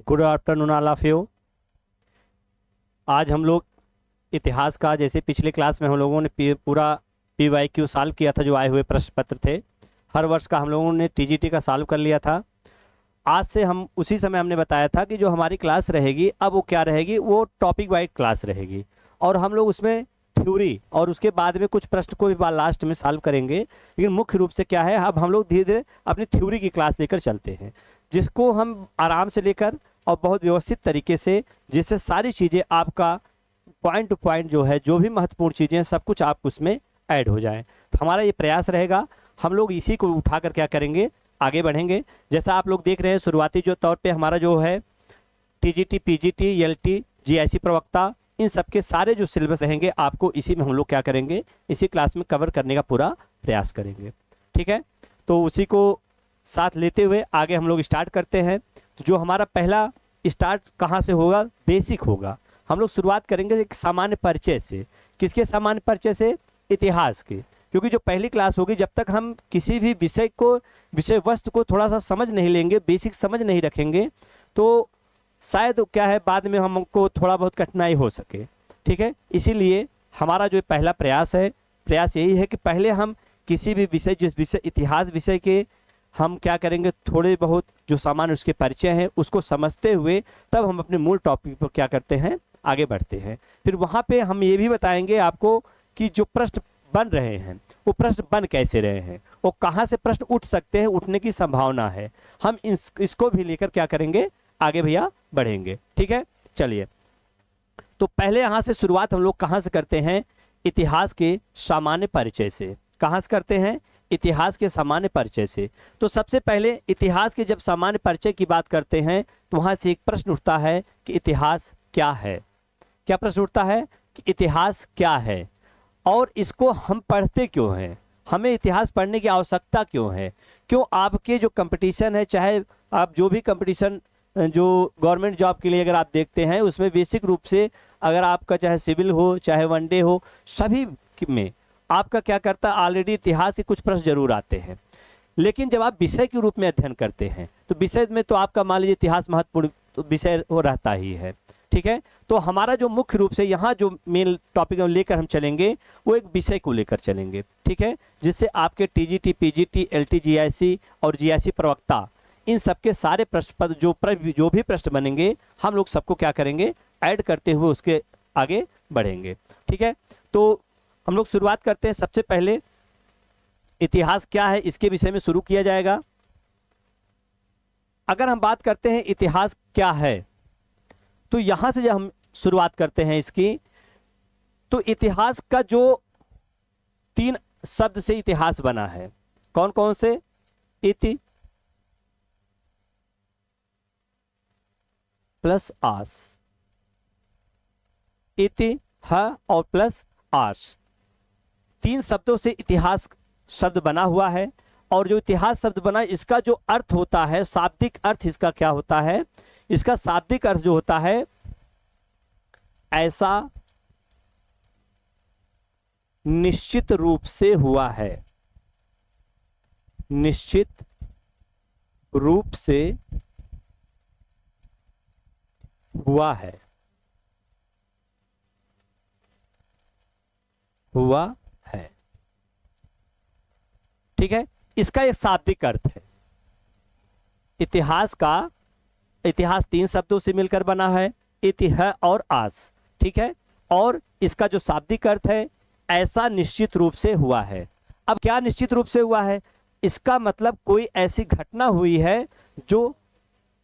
Good afternoon all of you. आज हम लोग इतिहास का, जैसे पिछले क्लास में हम लोगों ने पूरा PYQ सॉल्व किया था, जो आए हुए प्रश्न पत्र थे हर वर्ष का, हम लोगों ने TGT का सॉल्व कर लिया था। आज से हम उसी समय हमने बताया था कि जो हमारी क्लास रहेगी अब वो क्या रहेगी, वो टॉपिक वाइज क्लास रहेगी और हम लोग उसमें थ्योरी और उसके बाद में कुछ प्रश्न को भी लास्ट में सॉल्व करेंगे। लेकिन मुख्य रूप से क्या है, अब हम लोग धीरे धीरे अपनी थ्योरी की क्लास लेकर चलते हैं, जिसको हम आराम से लेकर और बहुत व्यवस्थित तरीके से, जिससे सारी चीज़ें आपका पॉइंट टू पॉइंट जो है, जो भी महत्वपूर्ण चीज़ें हैं सब कुछ आप उसमें ऐड हो जाए। तो हमारा ये प्रयास रहेगा, हम लोग इसी को उठाकर क्या करेंगे, आगे बढ़ेंगे। जैसा आप लोग देख रहे हैं, शुरुआती जो तौर पे हमारा जो है TGT, PGT, LT, GIC प्रवक्ता, इन सब के सारे जो सिलेबस रहेंगे आपको इसी में हम लोग क्या करेंगे, इसी क्लास में कवर करने का पूरा प्रयास करेंगे। ठीक है, तो उसी को साथ लेते हुए आगे हम लोग स्टार्ट करते हैं। तो जो हमारा पहला स्टार्ट कहाँ से होगा, बेसिक होगा। हम लोग शुरुआत करेंगे एक सामान्य परिचय से। किसके सामान्य परिचय से? इतिहास के। क्योंकि जो पहली क्लास होगी, जब तक हम किसी भी विषय को, विषय वस्तु को थोड़ा सा समझ नहीं लेंगे, बेसिक समझ नहीं रखेंगे, तो शायद क्या है बाद में हमको थोड़ा बहुत कठिनाई हो सके। ठीक है, इसीलिए हमारा जो पहला प्रयास है, प्रयास यही है कि पहले हम किसी भी विषय, जिस विषय इतिहास विषय के हम क्या करेंगे, थोड़े बहुत जो सामान्य उसके परिचय हैं उसको समझते हुए तब हम अपने मूल टॉपिक पर क्या करते हैं, आगे बढ़ते हैं। फिर वहाँ पे हम ये भी बताएंगे आपको कि जो प्रश्न बन रहे हैं वो प्रश्न बन कैसे रहे हैं, वो कहाँ से प्रश्न उठ सकते हैं, उठने की संभावना है। हम इसको भी लेकर क्या करेंगे, आगे भैया बढ़ेंगे। ठीक है, चलिए। तो पहले यहाँ से शुरुआत हम लोग कहाँ से करते हैं, इतिहास के सामान्य परिचय से। कहाँ से करते हैं, इतिहास के सामान्य परिचय से। तो सबसे पहले इतिहास के जब सामान्य परिचय की बात करते हैं तो वहाँ से एक प्रश्न उठता है कि इतिहास क्या है। क्या प्रश्न उठता है कि इतिहास क्या है और इसको हम पढ़ते क्यों हैं, हमें इतिहास पढ़ने की आवश्यकता क्यों है। क्यों आपके जो कंपटीशन है, चाहे आप जो भी कंपटीशन जो गवर्नमेंट जॉब के लिए अगर आप देखते हैं, उसमें बेसिक रूप से अगर आपका चाहे सिविल हो चाहे वनडे हो, सभी में आपका क्या करता है, ऑलरेडी इतिहास के कुछ प्रश्न जरूर आते हैं। लेकिन जब आप विषय के रूप में अध्ययन करते हैं तो विषय में तो आपका मान लीजिए इतिहास महत्वपूर्ण विषय हो रहता ही है। ठीक है, तो हमारा जो मुख्य रूप से यहाँ जो मेन टॉपिक लेकर हम चलेंगे वो एक विषय को लेकर चलेंगे। ठीक है, जिससे आपके TGT, PGT, LT, GIC और GIC प्रवक्ता, इन सबके सारे प्रश्न पद जो भी प्रश्न बनेंगे हम लोग सबको क्या करेंगे, ऐड करते हुए उसके आगे बढ़ेंगे। ठीक है, तो हम लोग शुरुआत करते हैं। सबसे पहले इतिहास क्या है इसके विषय में शुरू किया जाएगा। अगर हम बात करते हैं इतिहास क्या है, तो यहां से जब हम शुरुआत करते हैं इसकी, तो इतिहास का जो 3 शब्द से इतिहास बना है, कौन कौन से? इति प्लस आस, इति ह और प्लस आस, 3 शब्दों से इतिहास शब्द बना हुआ है। और जो इतिहास शब्द बना, इसका जो अर्थ होता है, शाब्दिक अर्थ इसका क्या होता है, इसका शाब्दिक अर्थ जो होता है, ऐसा निश्चित रूप से हुआ है, निश्चित रूप से हुआ है, हुआ है। ठीक है, इसका एक शाब्दिक अर्थ है। इतिहास का, इतिहास 3 शब्दों से मिलकर बना है, इति है और आस। ठीक है, और इसका जो शाब्दिक अर्थ है, ऐसा निश्चित रूप से हुआ है। अब क्या निश्चित रूप से हुआ है, इसका मतलब कोई ऐसी घटना हुई है जो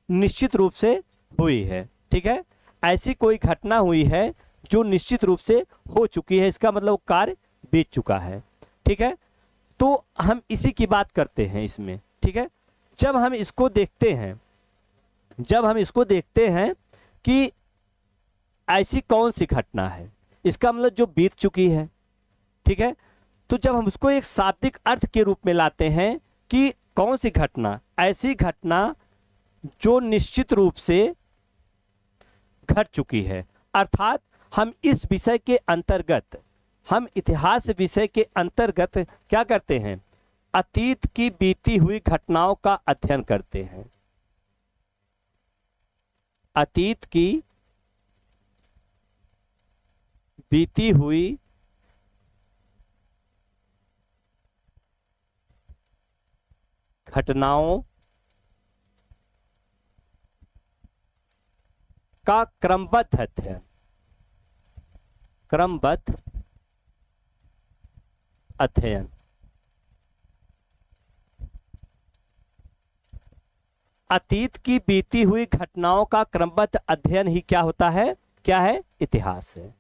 निश्चित रूप से हुई है। ठीक है, ऐसी कोई घटना हुई है जो निश्चित रूप से हो चुकी है, इसका मतलब कार्य बीत चुका है। ठीक है, तो हम इसी की बात करते हैं इसमें। ठीक है, जब हम इसको देखते हैं, जब हम इसको देखते हैं कि ऐसी कौन सी घटना है, इसका मतलब जो बीत चुकी है। ठीक है, तो जब हम उसको एक शाब्दिक अर्थ के रूप में लाते हैं कि कौन सी घटना, ऐसी घटना जो निश्चित रूप से घट चुकी है, अर्थात हम इस विषय के अंतर्गत, हम इतिहास विषय के अंतर्गत क्या करते हैं, अतीत की बीती हुई घटनाओं का अध्ययन करते हैं। अतीत की बीती हुई घटनाओं का क्रमबद्ध अध्ययन, क्रमबद्ध अध्ययन। अतीत की बीती हुई घटनाओं का क्रमबद्ध अध्ययन ही क्या होता है? क्या है? इतिहास है।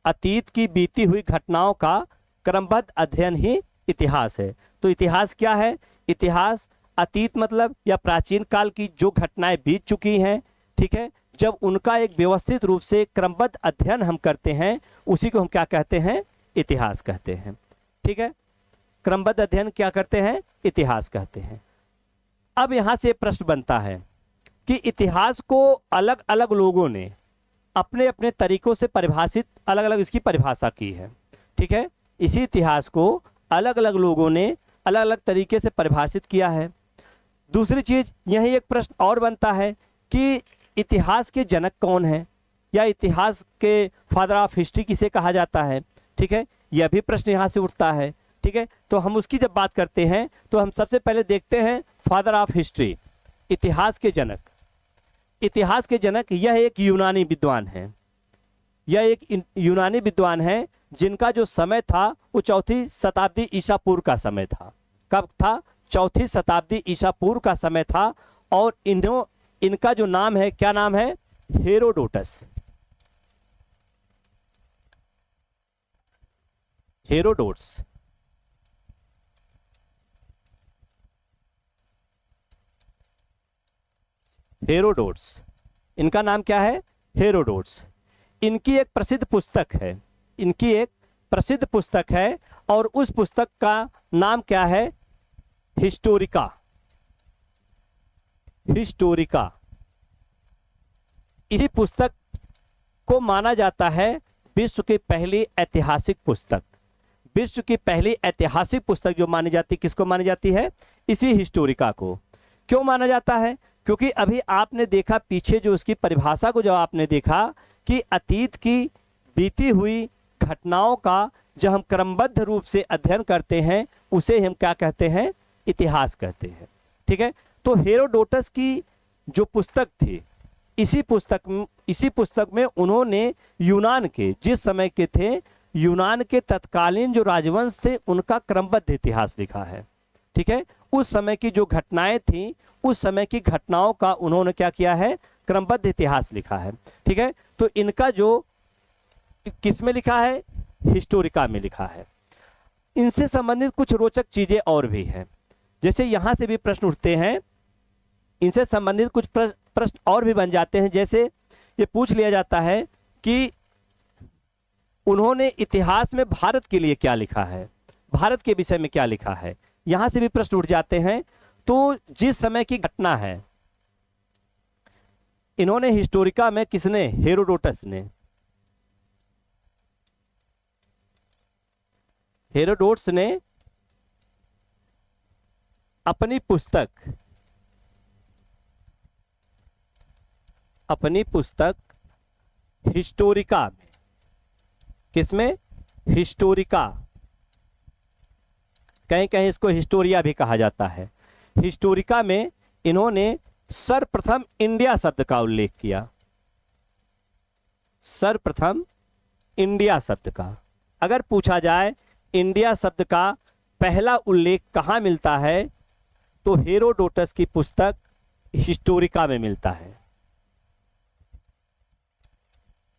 अतीत की बीती हुई घटनाओं का क्रमबद्ध अध्ययन ही इतिहास है। तो इतिहास क्या है? इतिहास अतीत मतलब या प्राचीन काल की जो घटनाएं बीत चुकी हैं, ठीक है, जब उनका एक व्यवस्थित रूप से क्रमबद्ध अध्ययन हम करते हैं, उसी को हम क्या कहते हैं? इतिहास कहते हैं। ठीक है, क्रमबद्ध अध्ययन क्या करते हैं? इतिहास कहते हैं। अब यहां से प्रश्न बनता है कि इतिहास को अलग अलग लोगों ने अपने अपने तरीकों से परिभाषित, अलग अलग इसकी परिभाषा की है। ठीक है, इसी इतिहास को अलग अलग लोगों ने अलग अलग तरीके से परिभाषित किया है। दूसरी चीज, यही एक प्रश्न और बनता है कि इतिहास के जनक कौन है, या इतिहास के फादर ऑफ हिस्ट्री किसे कहा जाता है। ठीक है, यह भी प्रश्न यहाँ से उठता है। ठीक है, तो हम उसकी जब बात करते हैं तो हम सबसे पहले देखते हैं फादर ऑफ हिस्ट्री, इतिहास के जनक। इतिहास के जनक यह एक यूनानी विद्वान है। यह एक यूनानी विद्वान है जिनका जो समय था वो 4वीं शताब्दी ईसा पूर्व का समय था। कब था? 4वीं शताब्दी ईसा पूर्व का समय था। और इनका जो नाम है, क्या नाम है? हेरोडोटस। हेरोडोट्स। हेरोडोट्स, इनका नाम क्या है? हेरोडोट्स। इनकी एक प्रसिद्ध पुस्तक है, इनकी एक प्रसिद्ध पुस्तक है, और उस पुस्तक का नाम क्या है? हिस्टोरिका। हिस्टोरिका। इसी पुस्तक को माना जाता है विश्व की पहली ऐतिहासिक पुस्तक। विश्व की पहली ऐतिहासिक पुस्तक जो मानी जाती, किसको मानी जाती है? इसी हिस्टोरिका को। क्यों माना जाता है? क्योंकि अभी आपने देखा पीछे जो उसकी परिभाषा को जब आपने देखा कि अतीत की बीती हुई घटनाओं का जब हम क्रमबद्ध रूप से अध्ययन करते हैं, उसे हम क्या कहते हैं? इतिहास कहते हैं। ठीक है, तो हेरोडोटस की जो पुस्तक थी, इसी पुस्तक में उन्होंने यूनान के, जिस समय के थे, यूनान के तत्कालीन जो राजवंश थे उनका क्रमबद्ध इतिहास लिखा है। ठीक है, उस समय की जो घटनाएं थी, उस समय की घटनाओं का उन्होंने क्या किया है? क्रमबद्ध इतिहास लिखा है। ठीक है, तो इनका जो किस में लिखा है? हिस्टोरिका में लिखा है। इनसे संबंधित कुछ रोचक चीजें और भी हैं, जैसे यहां से भी प्रश्न उठते हैं, इनसे संबंधित कुछ प्रश्न और भी बन जाते हैं। जैसे ये पूछ लिया जाता है कि उन्होंने इतिहास में भारत के लिए क्या लिखा है, भारत के विषय में क्या लिखा है, यहां से भी प्रश्न उठ जाते हैं। तो जिस समय की घटना है, इन्होंने हिस्टोरिका में, किसने? हेरोडोटस ने। हेरोडोटस ने अपनी पुस्तक हिस्टोरिका में, किसमें? हिस्टोरिका, कहीं कहीं इसको हिस्टोरिया भी कहा जाता है। हिस्टोरिका में इन्होंने सर्वप्रथम इंडिया शब्द का उल्लेख किया। सर्वप्रथम इंडिया शब्द का। अगर पूछा जाए इंडिया शब्द का पहला उल्लेख कहाँ मिलता है, तो हेरोडोटस की पुस्तक हिस्टोरिका में मिलता है।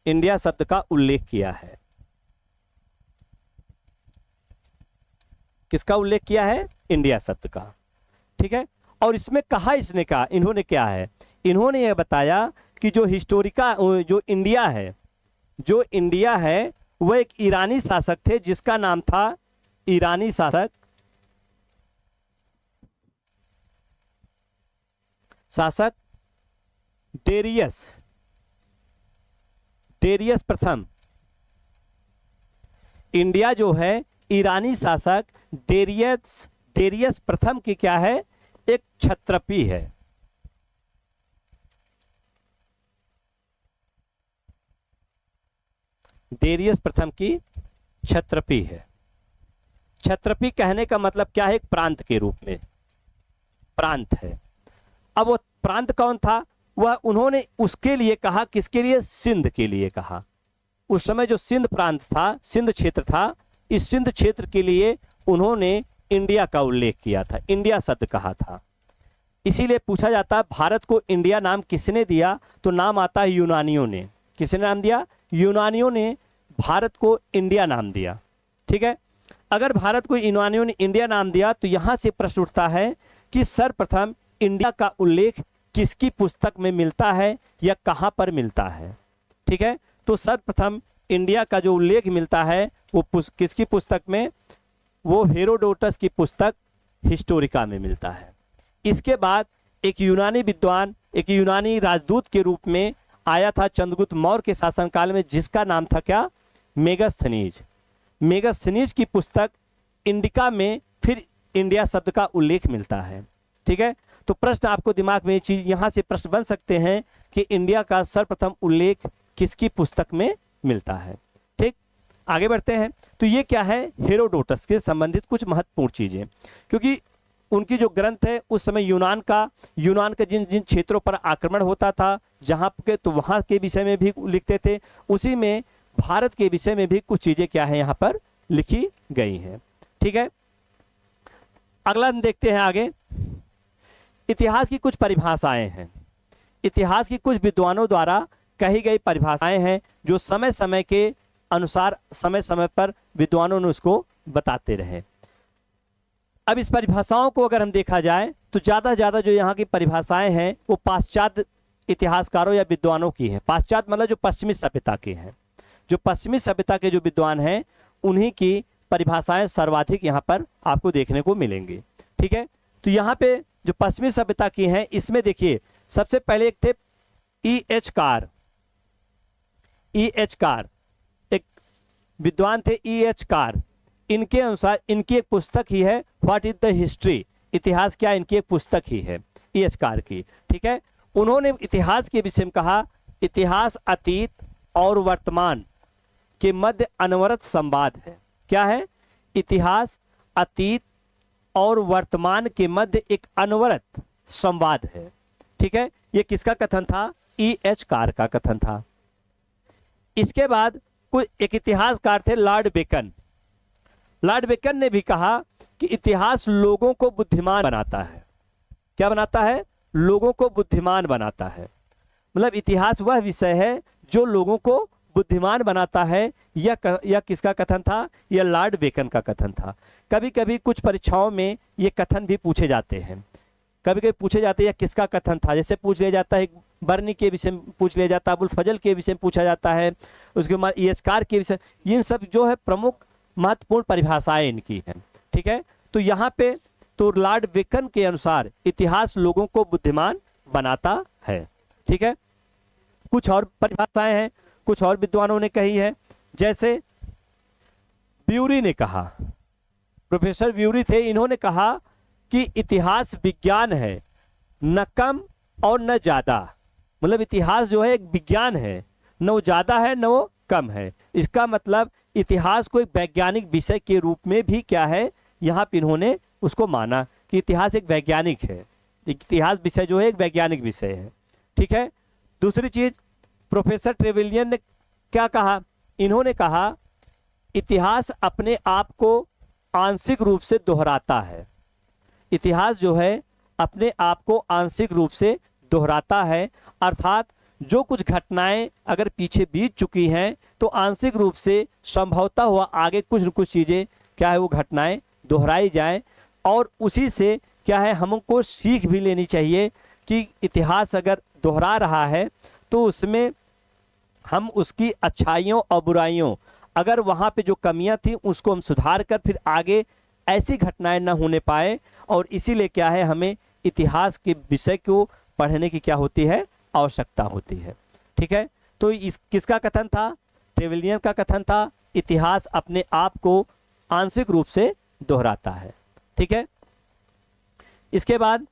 इंडिया शब्द का उल्लेख किया है। किसका उल्लेख किया है? इंडिया शब्द का। ठीक है, और इसमें कहा इसने कहा, इन्होंने क्या है? इन्होंने यह बताया कि जो हिस्टोरिका, जो इंडिया है वह एक ईरानी शासक थे जिसका नाम था, ईरानी शासक डेरियस प्रथम। इंडिया जो है ईरानी शासक डेरियस प्रथम की क्या है? एक क्षत्रपी है। डेरियस प्रथम की क्षत्रपी है। क्षत्रपी कहने का मतलब क्या है? एक प्रांत के रूप में प्रांत है। अब वो प्रांत कौन था? वह उन्होंने उसके लिए कहा, किसके लिए? सिंध के लिए कहा। उस समय जो सिंध प्रांत था, सिंध क्षेत्र था, इस सिंध क्षेत्र के लिए उन्होंने इंडिया का उल्लेख किया था, इंडिया शब्द कहा था। इसीलिए पूछा जाता है भारत को इंडिया नाम किसने दिया? तो नाम आता है यूनानियों ने। किसने नाम दिया? यूनानियों ने भारत को इंडिया नाम दिया। ठीक है, अगर भारत को यूनानियों ने इंडिया नाम दिया तो यहां से प्रश्न उठता है कि सर्वप्रथम इंडिया का उल्लेख किसकी पुस्तक में मिलता है या कहां पर मिलता है? ठीक है, तो सर्वप्रथम इंडिया का जो उल्लेख मिलता है वो किसकी पुस्तक में? वो हेरोडोटस की पुस्तक हिस्टोरिका में मिलता है। इसके बाद एक यूनानी विद्वान, एक यूनानी राजदूत के रूप में आया था चंद्रगुप्त मौर्य के शासनकाल में, जिसका नाम था क्या? मेगास्थनीज। मेगास्थनीज की पुस्तक इंडिका में फिर इंडिया शब्द का उल्लेख मिलता है। ठीक है, तो प्रश्न आपको दिमाग में ये चीज यहां से प्रश्न बन सकते हैं कि इंडिया का सर्वप्रथम उल्लेख किसकी पुस्तक में मिलता है। ठीक, आगे बढ़ते हैं। तो ये क्या है? हेरोडोटस से संबंधित कुछ महत्वपूर्ण चीजें, क्योंकि उनकी जो ग्रंथ है उस समय यूनान का जिन जिन क्षेत्रों पर आक्रमण होता था जहां के, तो वहां के विषय में भी लिखते थे। उसी में भारत के विषय में भी कुछ चीजें क्या है यहाँ पर लिखी गई हैं। ठीक है, अगला देखते हैं आगे। इतिहास की कुछ परिभाषाएं हैं। इतिहास की कुछ विद्वानों द्वारा कही गई परिभाषाएं हैं जो समय समय के अनुसार समय समय पर विद्वानों ने उसको बताते रहे। अब इस परिभाषाओं को अगर हम देखा जाए तो ज्यादा जो यहाँ की परिभाषाएं हैं वो पाश्चात्य इतिहासकारों या विद्वानों की हैं। पाश्चात्य मतलब जो पश्चिमी सभ्यता के हैं, जो पश्चिमी सभ्यता के जो विद्वान हैं उन्हीं की परिभाषाएं सर्वाधिक यहाँ पर आपको देखने को मिलेंगी। ठीक है, तो यहाँ पे जो पश्चिमी सभ्यता की हैं इसमें देखिए सबसे पहले एक थे E.H. कार। E.H. कार एक विद्वान थे, E.H. कार। इनके अनुसार इनकी एक पुस्तक ही है व्हाट इज द हिस्ट्री। इतिहास क्या? इनकी एक पुस्तक ही है E.H. कार की। ठीक है, उन्होंने इतिहास के विषय में कहा इतिहास अतीत और वर्तमान के मध्य अनवरत संवाद है। क्या है? इतिहास अतीत और वर्तमान के मध्य एक अनवरत संवाद है। ठीक है, ये किसका कथन था? E.H. कार का कथन था। इसके बाद कोई एक इतिहासकार थे लॉर्ड बेकन। लॉर्ड बेकन ने भी कहा कि इतिहास लोगों को बुद्धिमान बनाता है। क्या बनाता है? लोगों को बुद्धिमान बनाता है। मतलब इतिहास वह विषय है जो लोगों को बुद्धिमान बनाता है। यह किसका कथन था? यह लॉर्ड बेकन का कथन था। कभी कभी कुछ परीक्षाओं में ये कथन भी पूछे जाते हैं, कभी कभी पूछे जाते हैं यह किसका कथन था। जैसे पूछ लिया जाता है बर्नी के विषय में पूछ लिया जाता है, अबुल फजल के विषय में पूछा जाता है, उसके बाद E.H. कार के विषय। ये सब जो है प्रमुख महत्वपूर्ण परिभाषाएं इनकी हैं। ठीक है, तो यहाँ पे तो लॉर्ड बेकन के अनुसार इतिहास लोगों को बुद्धिमान बनाता है। ठीक है, कुछ और परिभाषाएं हैं, कुछ और विद्वानों ने कही है। जैसे ब्यूरी ने कहा, प्रोफेसर ब्यूरी थे, इन्होंने कहा कि इतिहास विज्ञान है, न कम और न ज्यादा। मतलब इतिहास जो है एक विज्ञान है, न वो ज्यादा है न वो कम है। इसका मतलब इतिहास को एक वैज्ञानिक विषय के रूप में भी क्या है यहाँ पे इन्होंने उसको माना कि इतिहास एक वैज्ञानिक है। इतिहास विषय जो है एक वैज्ञानिक विषय है। ठीक है, दूसरी चीज प्रोफेसर ट्रेवेलियन ने क्या कहा? इन्होंने कहा इतिहास अपने आप को आंशिक रूप से दोहराता है। इतिहास जो है अपने आप को आंशिक रूप से दोहराता है, अर्थात जो कुछ घटनाएं अगर पीछे बीत चुकी हैं तो आंशिक रूप से संभवतः हुआ आगे कुछ न कुछ चीजें क्या है वो घटनाएं दोहराई जाएं, और उसी से क्या है हमको सीख भी लेनी चाहिए कि इतिहास अगर दोहरा रहा है तो उसमें हम उसकी अच्छाइयों और बुराइयों, अगर वहाँ पे जो कमियां थी उसको हम सुधार कर फिर आगे ऐसी घटनाएं ना होने पाए। और इसीलिए क्या है हमें इतिहास के विषय को पढ़ने की क्या होती है? आवश्यकता होती है। ठीक है, तो इस किसका कथन था? ट्रेवेलियन का कथन था इतिहास अपने आप को आंशिक रूप से दोहराता है। ठीक है, इसके बाद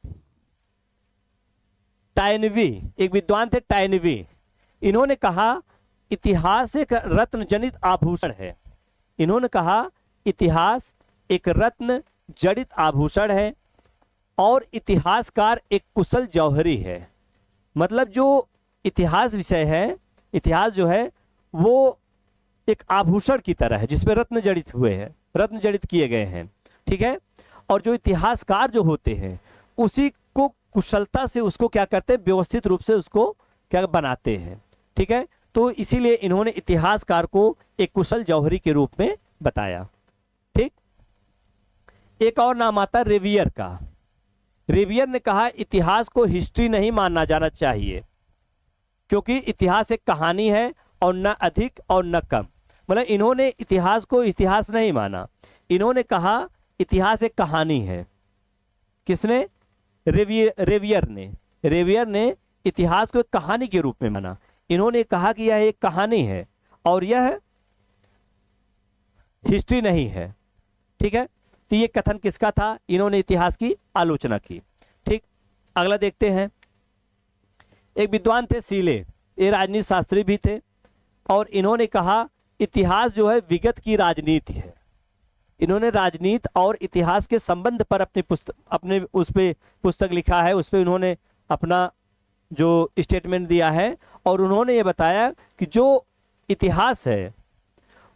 टाइनवी, एक विद्वान थे टाइनवी। इन्होंने कहा इतिहास एक रत्न जनित आभूषण है। इन्होंने कहा इतिहास एक रत्न जड़ित आभूषण है और इतिहासकार एक कुशल जौहरी है। मतलब जो इतिहास विषय है, इतिहास जो है वो एक आभूषण की तरह है जिसमें रत्न जड़ित हुए हैं, रत्न जड़ित किए गए हैं, ठीक है। और जो इतिहासकार जो होते हैं उसी को कुशलता से उसको क्या करते हैं, व्यवस्थित रूप से उसको क्या बनाते हैं, ठीक है। तो इसीलिए इन्होंने इतिहासकार को एक कुशल जौहरी के रूप में बताया, ठीक। एक और नाम आता है रेवियर का। रेवियर ने कहा इतिहास को हिस्ट्री नहीं माना जाना चाहिए क्योंकि इतिहास एक कहानी है और न अधिक और न कम। मतलब इन्होंने इतिहास को इतिहास नहीं माना, इन्होंने कहा इतिहास एक कहानी है। किसने? रेवियर ने इतिहास को एक कहानी के रूप में माना। इन्होंने कहा कि यह एक कहानी है और यह हिस्ट्री नहीं है, ठीक है। तो ये कथन किसका था? इन्होंने इतिहास की आलोचना की, ठीक। अगला देखते हैं। एक विद्वान थे सीले, ये राजनीति शास्त्री भी थे और इन्होंने कहा इतिहास जो है विगत की राजनीति है। इन्होंने राजनीति और इतिहास के संबंध पर अपने उस पे पुस्तक लिखा है, उस पे उन्होंने अपना जो स्टेटमेंट दिया है और उन्होंने ये बताया कि जो इतिहास है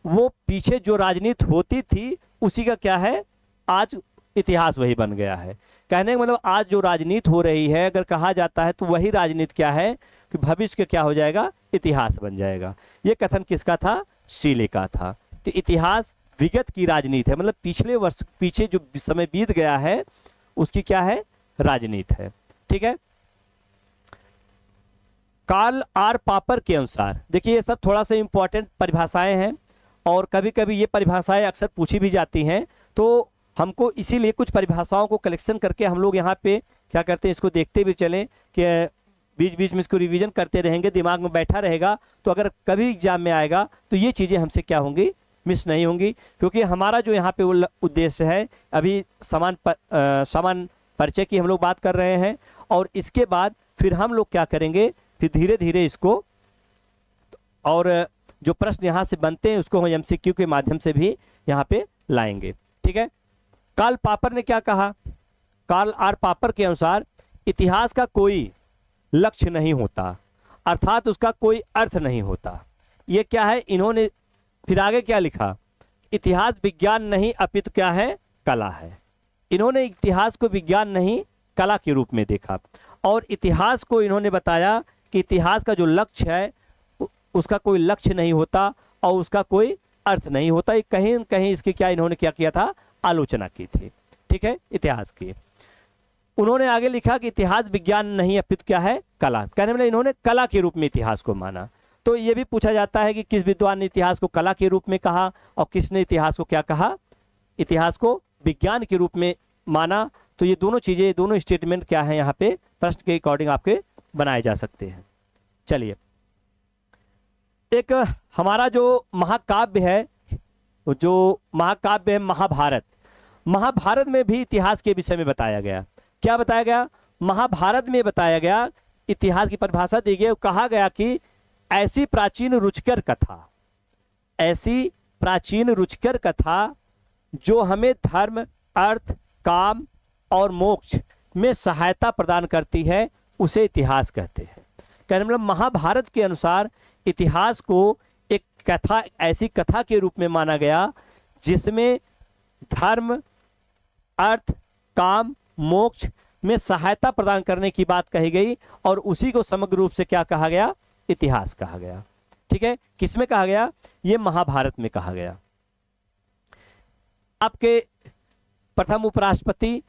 वो पीछे जो राजनीति होती थी उसी का क्या है, आज इतिहास वही बन गया है। कहने का मतलब आज जो राजनीति हो रही है अगर कहा जाता है तो वही राजनीति क्या है कि भविष्य क्या हो जाएगा, इतिहास बन जाएगा। ये कथन किसका था? शीले का था। तो इतिहास विगत की राजनीति है, मतलब पिछले वर्ष पीछे जो समय बीत गया है उसकी क्या है, राजनीति है, ठीक है। कार्ल आर पापर के अनुसार, देखिए ये सब थोड़ा सा इंपॉर्टेंट परिभाषाएं हैं और कभी कभी ये परिभाषाएं अक्सर पूछी भी जाती हैं, तो हमको इसीलिए कुछ परिभाषाओं को कलेक्शन करके हम लोग यहाँ पे क्या करते हैं, इसको देखते भी चलें कि बीच बीच में इसको रिवीजन करते रहेंगे, दिमाग में बैठा रहेगा, तो अगर कभी एग्जाम में आएगा तो ये चीज़ें हमसे क्या होंगी, मिस नहीं होंगी। क्योंकि हमारा जो यहाँ पे उद्देश्य है अभी समान परिचय की हम लोग बात कर रहे हैं और इसके बाद फिर हम लोग क्या करेंगे, फिर धीरे धीरे इसको और जो प्रश्न यहाँ से बनते हैं उसको हम एमसीक्यू के माध्यम से भी यहाँ पे लाएंगे, ठीक है। कार्ल पापर ने क्या कहा? कार्ल आर पापर के अनुसार इतिहास का कोई लक्ष्य नहीं होता, अर्थात उसका कोई अर्थ नहीं होता। ये क्या है, इन्होंने फिर आगे क्या लिखा, इतिहास विज्ञान नहीं अपितु क्या है, कला है। इन्होंने इतिहास को विज्ञान नहीं कला के रूप में देखा और इतिहास को इन्होंने बताया कि इतिहास का जो लक्ष्य है उसका कोई लक्ष्य नहीं होता और उसका कोई अर्थ नहीं होता। ये कहीं न कहीं इसकी क्या इन्होंने क्या किया था, आलोचना की थी, ठीक है, इतिहास की। उन्होंने आगे लिखा कि इतिहास विज्ञान नहीं अपितु क्या है, कला। कहने मतलब इन्होंने कला के रूप में इतिहास को माना। तो ये भी पूछा जाता है कि किस विद्वान ने इतिहास को कला के रूप में कहा और किसने इतिहास को क्या कहा, इतिहास को विज्ञान के रूप में माना। तो ये दोनों चीजें, दोनों स्टेटमेंट क्या है यहाँ पे प्रश्न के अकॉर्डिंग आपके बनाए जा सकते हैं। चलिए, एक हमारा जो महाकाव्य है, जो महाकाव्य है महाभारत, महाभारत में भी इतिहास के विषय में बताया गया। क्या बताया गया? महाभारत में बताया गया, इतिहास की परिभाषा दी गई, कहा गया कि ऐसी प्राचीन रुचिकर कथा, ऐसी प्राचीन रुचिकर कथा जो हमें धर्म, अर्थ, काम और मोक्ष में सहायता प्रदान करती है उसे इतिहास कहते हैं। कहने मतलब महाभारत के अनुसार इतिहास को एक कथा, ऐसी कथा के रूप में माना गया जिसमें धर्म, अर्थ, काम, मोक्ष में सहायता प्रदान करने की बात कही गई और उसी को समग्र रूप से क्या कहा गया, इतिहास कहा गया, ठीक है। किसमें कहा गया? ये महाभारत में कहा गया। आपके प्रथम उपराष्ट्रपति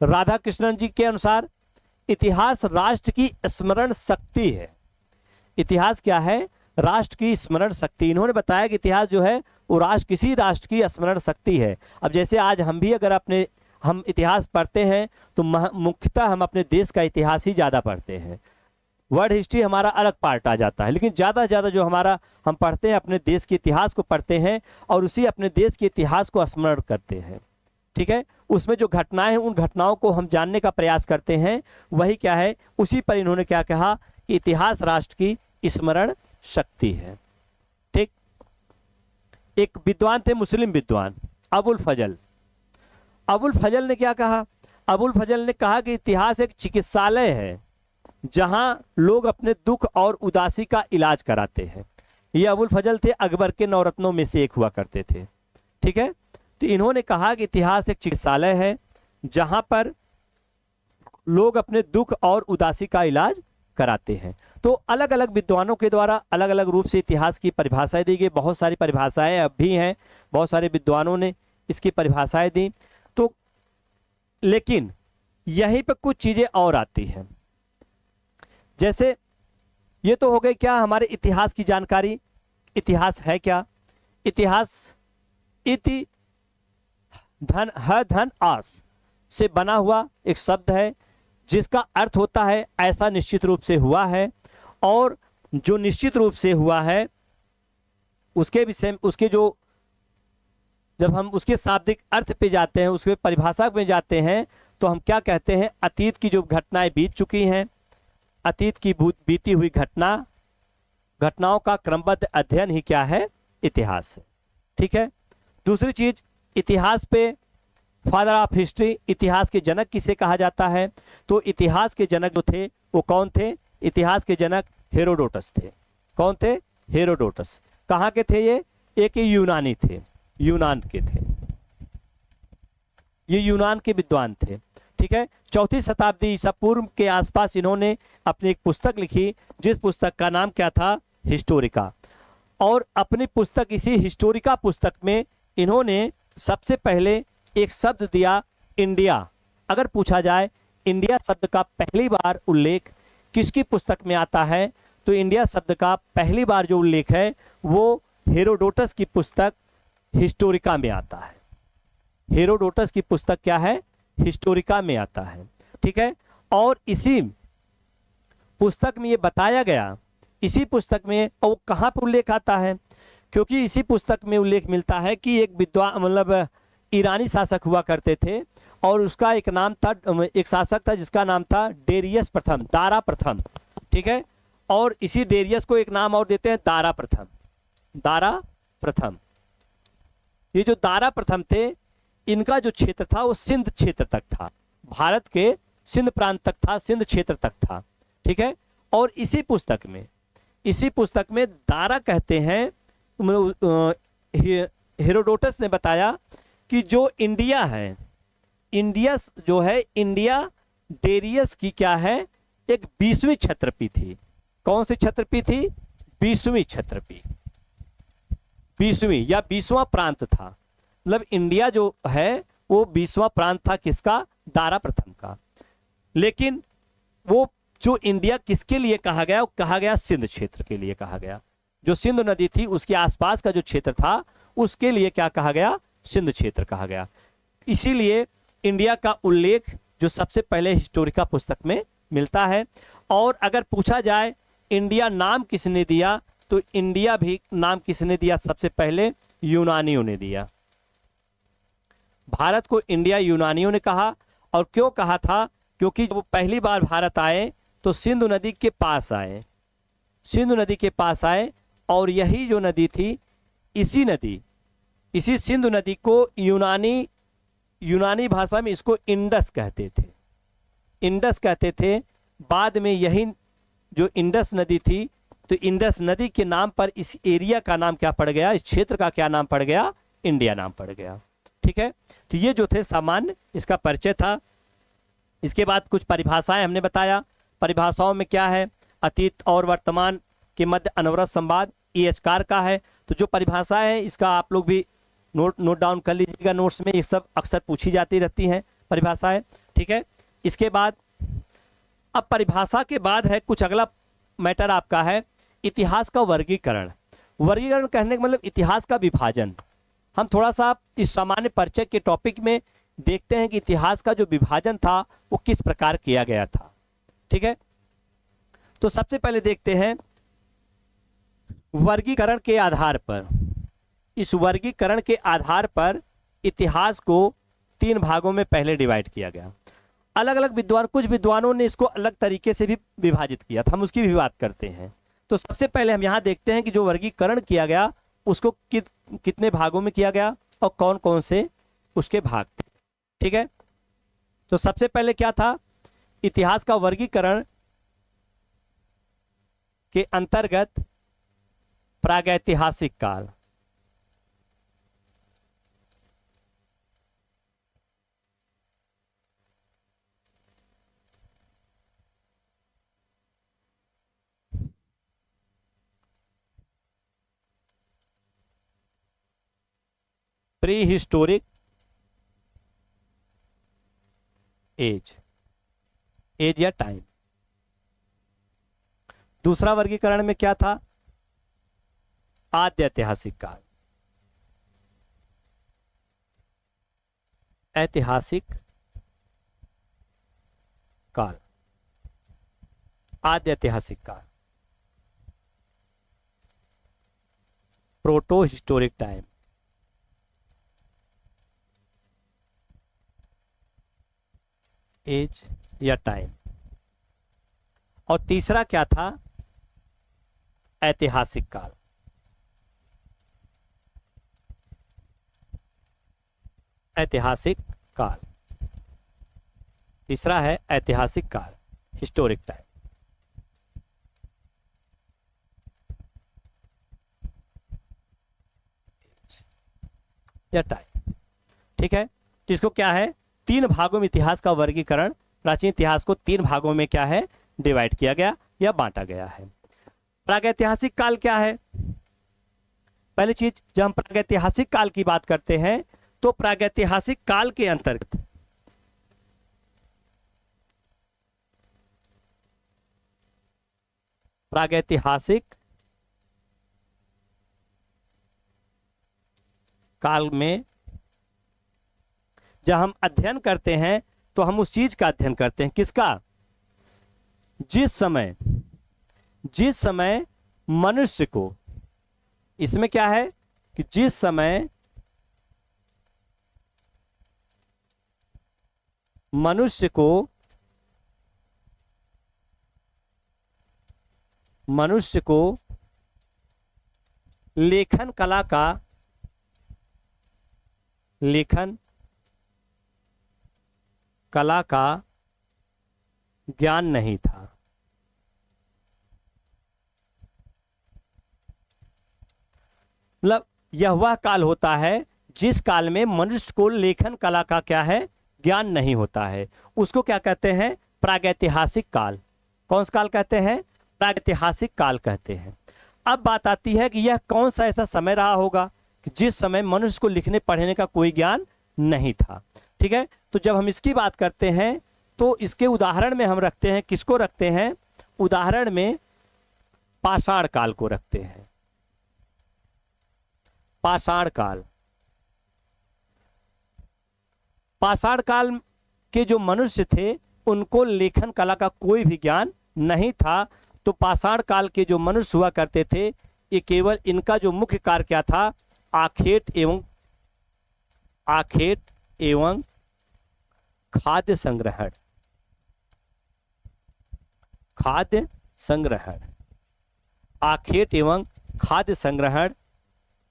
राधा कृष्णन जी के अनुसार इतिहास राष्ट्र की स्मरण शक्ति है। इतिहास क्या है? राष्ट्र की स्मरण शक्ति। इन्होंने बताया कि इतिहास जो है वो किसी राष्ट्र की स्मरण शक्ति है। अब जैसे आज हम भी अगर हम इतिहास पढ़ते हैं तो मुख्यतः हम अपने देश का इतिहास ही ज़्यादा पढ़ते हैं। वर्ल्ड हिस्ट्री हमारा अलग पार्ट आ जाता है, लेकिन ज़्यादा से ज़्यादा जो हम पढ़ते हैं अपने देश के इतिहास को पढ़ते हैं और उसी अपने देश के इतिहास को स्मरण करते हैं, ठीक है। उसमें जो घटनाएं हैं उन घटनाओं को हम जानने का प्रयास करते हैं। वही क्या है, उसी पर इन्होंने क्या कहा कि इतिहास राष्ट्र की स्मरण शक्ति है। ठीक। एक विद्वान थे, मुस्लिम विद्वान अबुल फजल। अबुल फजल ने क्या कहा? अबुल फजल ने कहा कि इतिहास एक चिकित्सालय है जहां लोग अपने दुख और उदासी का इलाज कराते हैं। ये अबुल फजल थे, अकबर के नवरत्नों में से एक हुआ करते थे। ठीक है। तो इन्होंने कहा कि इतिहास एक चिकित्सालय है जहां पर लोग अपने दुख और उदासी का इलाज कराते हैं। तो अलग अलग विद्वानों के द्वारा अलग अलग रूप से इतिहास की परिभाषाएं दी गई। बहुत सारी परिभाषाएं अब भी हैं, बहुत सारे विद्वानों ने इसकी परिभाषाएं दी। तो लेकिन यहीं पर कुछ चीजें और आती हैं, जैसे ये तो हो गई क्या हमारे इतिहास की जानकारी। इतिहास है क्या? इतिहास इति धन ह धन आस से बना हुआ एक शब्द है जिसका अर्थ होता है ऐसा निश्चित रूप से हुआ है, और जो निश्चित रूप से हुआ है उसके विषय उसके जो जब हम उसके शाब्दिक अर्थ पे जाते हैं, उसके परिभाषा में जाते हैं, तो हम क्या कहते हैं? अतीत की जो घटनाएं बीत चुकी हैं, अतीत की बीती हुई घटनाओं का क्रमबद्ध अध्ययन ही क्या है? इतिहास है। ठीक है। दूसरी चीज, इतिहास पे फादर ऑफ हिस्ट्री, इतिहास के जनक किसे कहा जाता है? तो इतिहास के जनक जो थे वो कौन थे? इतिहास के जनक हेरोडोटस थे। कौन थे? हेरोडोटस। कहाँ के थे ये? एक यूनानी थे, यूनान के थे, ये यूनान के विद्वान थे। ठीक है। 4वीं शताब्दी ईसा पूर्व के आसपास इन्होंने अपनी एक पुस्तक लिखी जिस पुस्तक का नाम क्या था? हिस्टोरिका। और अपनी पुस्तक, इसी हिस्टोरिका पुस्तक में इन्होंने सबसे पहले एक शब्द दिया, इंडिया। अगर पूछा जाए इंडिया शब्द का पहली बार उल्लेख किसकी पुस्तक में आता है, तो इंडिया शब्द का पहली बार जो उल्लेख है वो हेरोडोटस की पुस्तक हिस्टोरिका में आता है। हेरोडोटस की पुस्तक क्या है? हिस्टोरिका में आता है। ठीक है। और इसी पुस्तक में ये बताया गया, इसी पुस्तक में, और कहाँ पर उल्लेख आता है? क्योंकि इसी पुस्तक में उल्लेख मिलता है कि एक विद्वान मतलब ईरानी शासक हुआ करते थे, और उसका एक नाम था, एक शासक था जिसका नाम था डेरियस प्रथम, दारा प्रथम। ठीक है। और इसी डेरियस को एक नाम और देते हैं, दारा प्रथम। दारा प्रथम। ये जो दारा प्रथम थे, इनका जो क्षेत्र था वो सिंध क्षेत्र तक था, भारत के सिंध प्रांत तक था, सिंध क्षेत्र तक था। ठीक है। और इसी पुस्तक में दारा कहते हैं, हेरोडोटस ने बताया कि जो इंडिया है, इंडिया जो है, इंडिया डेरियस की क्या है? एक 20वीं क्षत्रपी थी। कौन सी क्षत्रपी थी? 20वीं क्षत्रपी, 20वीं या 20वां प्रांत था। मतलब इंडिया जो है वो 20वां प्रांत था किसका? दारा प्रथम का। लेकिन वो जो इंडिया किसके लिए कहा गया? वो कहा गया सिंध क्षेत्र के लिए कहा गया। जो सिंध नदी थी उसके आसपास का जो क्षेत्र था उसके लिए क्या कहा गया? सिंध क्षेत्र कहा गया। इसीलिए इंडिया का उल्लेख जो सबसे पहले हिस्टोरिका पुस्तक में मिलता है। और अगर पूछा जाए इंडिया नाम किसने दिया, तो इंडिया भी नाम किसने दिया? सबसे पहले यूनानियों ने दिया। भारत को इंडिया यूनानियों ने कहा। और क्यों कहा था? क्योंकि जब वो पहली बार भारत आए तो सिंधु नदी के पास आए, सिंधु नदी के पास आए, और यही जो नदी थी, इसी सिंधु नदी को यूनानी भाषा में इसको इंडस कहते थे, इंडस कहते थे। बाद में यही जो इंडस नदी थी, तो इंडस नदी के नाम पर इस एरिया का नाम क्या पड़ गया? इस क्षेत्र का क्या नाम पड़ गया? इंडिया नाम पड़ गया। ठीक है। तो ये जो थे सामान्य इसका परिचय था। इसके बाद कुछ परिभाषाएं हमने बताया। परिभाषाओं में क्या है? अतीत और वर्तमान के मध्य अनवरत संवाद, ये एचकार का है। तो जो परिभाषा है इसका आप लोग भी नोट डाउन कर लीजिएगा नोट्स में, ये सब अक्सर पूछी जाती रहती हैं परिभाषाएं। ठीक है। इसके बाद अब परिभाषा के बाद है कुछ अगला मैटर आपका है इतिहास का वर्गीकरण। वर्गीकरण कहने का मतलब इतिहास का विभाजन। हम थोड़ा सा इस सामान्य परिचय के टॉपिक में देखते हैं कि इतिहास का जो विभाजन था वो किस प्रकार किया गया था। ठीक है। तो सबसे पहले देखते हैं वर्गीकरण के आधार पर, इस वर्गीकरण के आधार पर इतिहास को 3 भागों में पहले डिवाइड किया गया। अलग अलग विद्वान, कुछ विद्वानों ने इसको अलग तरीके से भी विभाजित किया था, हम उसकी भी बात करते हैं। तो सबसे पहले हम यहाँ देखते हैं कि जो वर्गीकरण किया गया उसको कितने भागों में किया गया और कौन कौन से उसके भाग थे। ठीक है, तो सबसे पहले क्या था, इतिहास का वर्गीकरण के अंतर्गत प्रागैतिहासिक काल, प्री हिस्टोरिक एज, एज या टाइम। दूसरा वर्गीकरण में क्या था, आद्य ऐतिहासिक काल, ऐतिहासिक काल, आद्य ऐतिहासिक काल, प्रोटो हिस्टोरिक टाइम, एज या टाइम। और तीसरा क्या था, ऐतिहासिक काल, ऐतिहासिक काल। तीसरा है ऐतिहासिक काल, हिस्टोरिक टाइम। या टाइम, ठीक है। तो इसको क्या है, तीन भागों में इतिहास का वर्गीकरण, प्राचीन इतिहास को तीन भागों में क्या है, डिवाइड किया गया या बांटा गया है। प्रागैतिहासिक काल क्या है, पहली चीज जब हम प्रागैतिहासिक काल की बात करते हैं तो प्रागैतिहासिक काल के अंतर्गत प्रागैतिहासिक काल में जब हम अध्ययन करते हैं तो हम उस चीज का अध्ययन करते हैं, किसका, जिस समय मनुष्य को, इसमें क्या है कि जिस समय मनुष्य को लेखन कला का ज्ञान नहीं था। मतलब यह वह काल होता है जिस काल में मनुष्य को लेखन कला का क्या है, ज्ञान नहीं होता है। उसको क्या कहते हैं, प्रागैतिहासिक काल। कौन सा काल कहते हैं, प्रागैतिहासिक काल कहते हैं। अब बात आती है कि यह कौन सा ऐसा समय रहा होगा कि जिस समय मनुष्य को लिखने पढ़ने का कोई ज्ञान नहीं था। ठीक है, तो जब हम इसकी बात करते हैं तो इसके उदाहरण में हम रखते हैं, किसको रखते हैं, उदाहरण में पाषाण काल को रखते हैं। पाषाण काल, पाषाण काल के जो मनुष्य थे उनको लेखन कला का कोई भी ज्ञान नहीं था। तो पाषाण काल के जो मनुष्य हुआ करते थे, ये केवल इनका जो मुख्य कार्य क्या था, आखेट एवं खाद्य संग्रहण, आखेट एवं खाद्य संग्रहण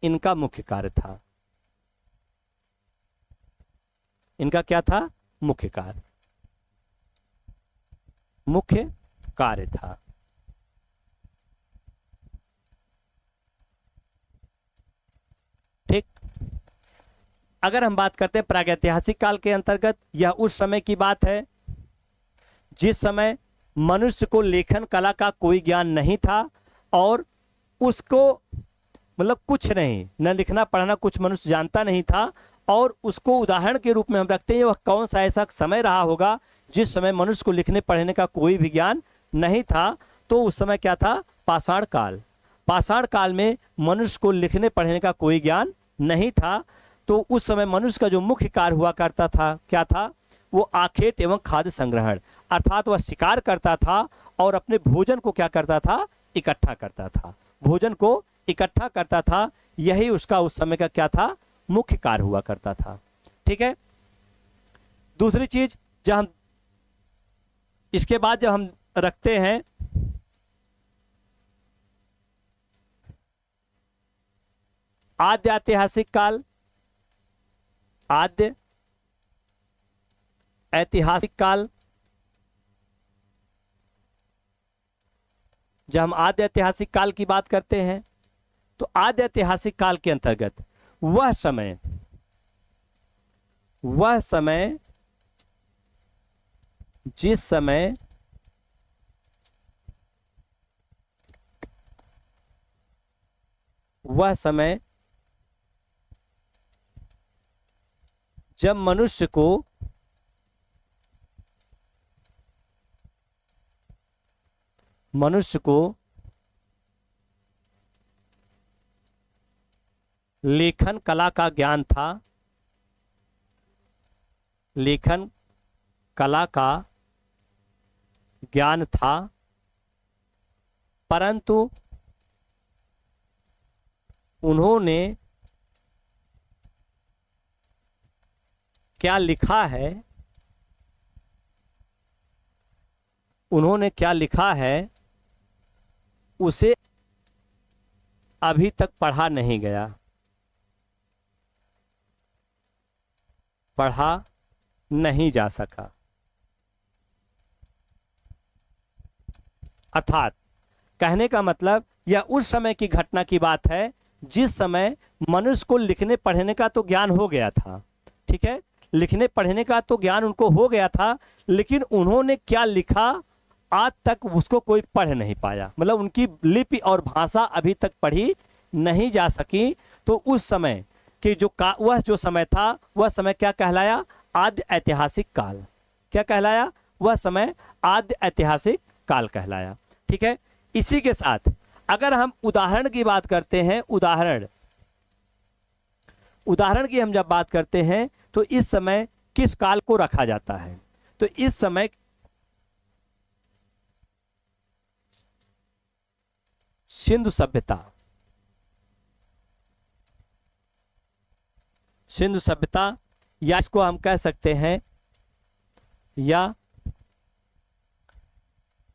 इनका मुख्य कार्य था। इनका क्या था, मुख्य कार्य था। ठीक, अगर हम बात करते हैं प्रागैतिहासिक काल के अंतर्गत, यह उस समय की बात है जिस समय मनुष्य को लेखन कला का कोई ज्ञान नहीं था और उसको मतलब कुछ नहीं, न लिखना पढ़ना कुछ मनुष्य जानता नहीं था। और उसको उदाहरण के रूप में हम रखते हैं, वह कौन सा ऐसा समय रहा होगा जिस समय मनुष्य को लिखने पढ़ने का कोई भी ज्ञान नहीं था। तो उस समय क्या था, पाषाण काल। पाषाण काल में मनुष्य को लिखने पढ़ने का कोई ज्ञान नहीं था। तो उस समय मनुष्य का जो मुख्य कार्य हुआ करता था, क्या था, वो आखेट एवं खाद्य संग्रहण, अर्थात वह शिकार करता था और अपने भोजन को क्या करता था, इकट्ठा करता था, भोजन को इकट्ठा करता था। यही उसका उस समय का क्या था, मुख्य कार्य हुआ करता था। ठीक है, दूसरी चीज जब हम इसके बाद जब हम रखते हैं आद्य ऐतिहासिक काल, आद्य ऐतिहासिक काल, जब हम आद्य ऐतिहासिक काल की बात करते हैं तो आद्य ऐतिहासिक काल के अंतर्गत वह समय जिस समय वह समय जब मनुष्य को लेखन कला का ज्ञान था, लेखन कला का ज्ञान था, परंतु उन्होंने क्या लिखा है, उन्होंने क्या लिखा है उसे अभी तक पढ़ा नहीं गया, पढ़ा नहीं जा सका। अर्थात कहने का मतलब यह उस समय की घटना की बात है जिस समय मनुष्य को लिखने पढ़ने का तो ज्ञान हो गया था, ठीक है, लिखने पढ़ने का तो ज्ञान उनको हो गया था, लेकिन उन्होंने क्या लिखा आज तक उसको कोई पढ़ नहीं पाया, मतलब उनकी लिपि और भाषा अभी तक पढ़ी नहीं जा सकी। तो उस समय कि वह जो समय था वह समय क्या कहलाया? आद्य ऐतिहासिक काल। क्या कहलाया? वह समय आद्य ऐतिहासिक काल कहलाया। ठीक है, इसी के साथ अगर हम उदाहरण की बात करते हैं, उदाहरण की हम जब बात करते हैं तो इस समय किस काल को रखा जाता है? तो इस समय सिंधु सभ्यता या इसको हम कह सकते हैं या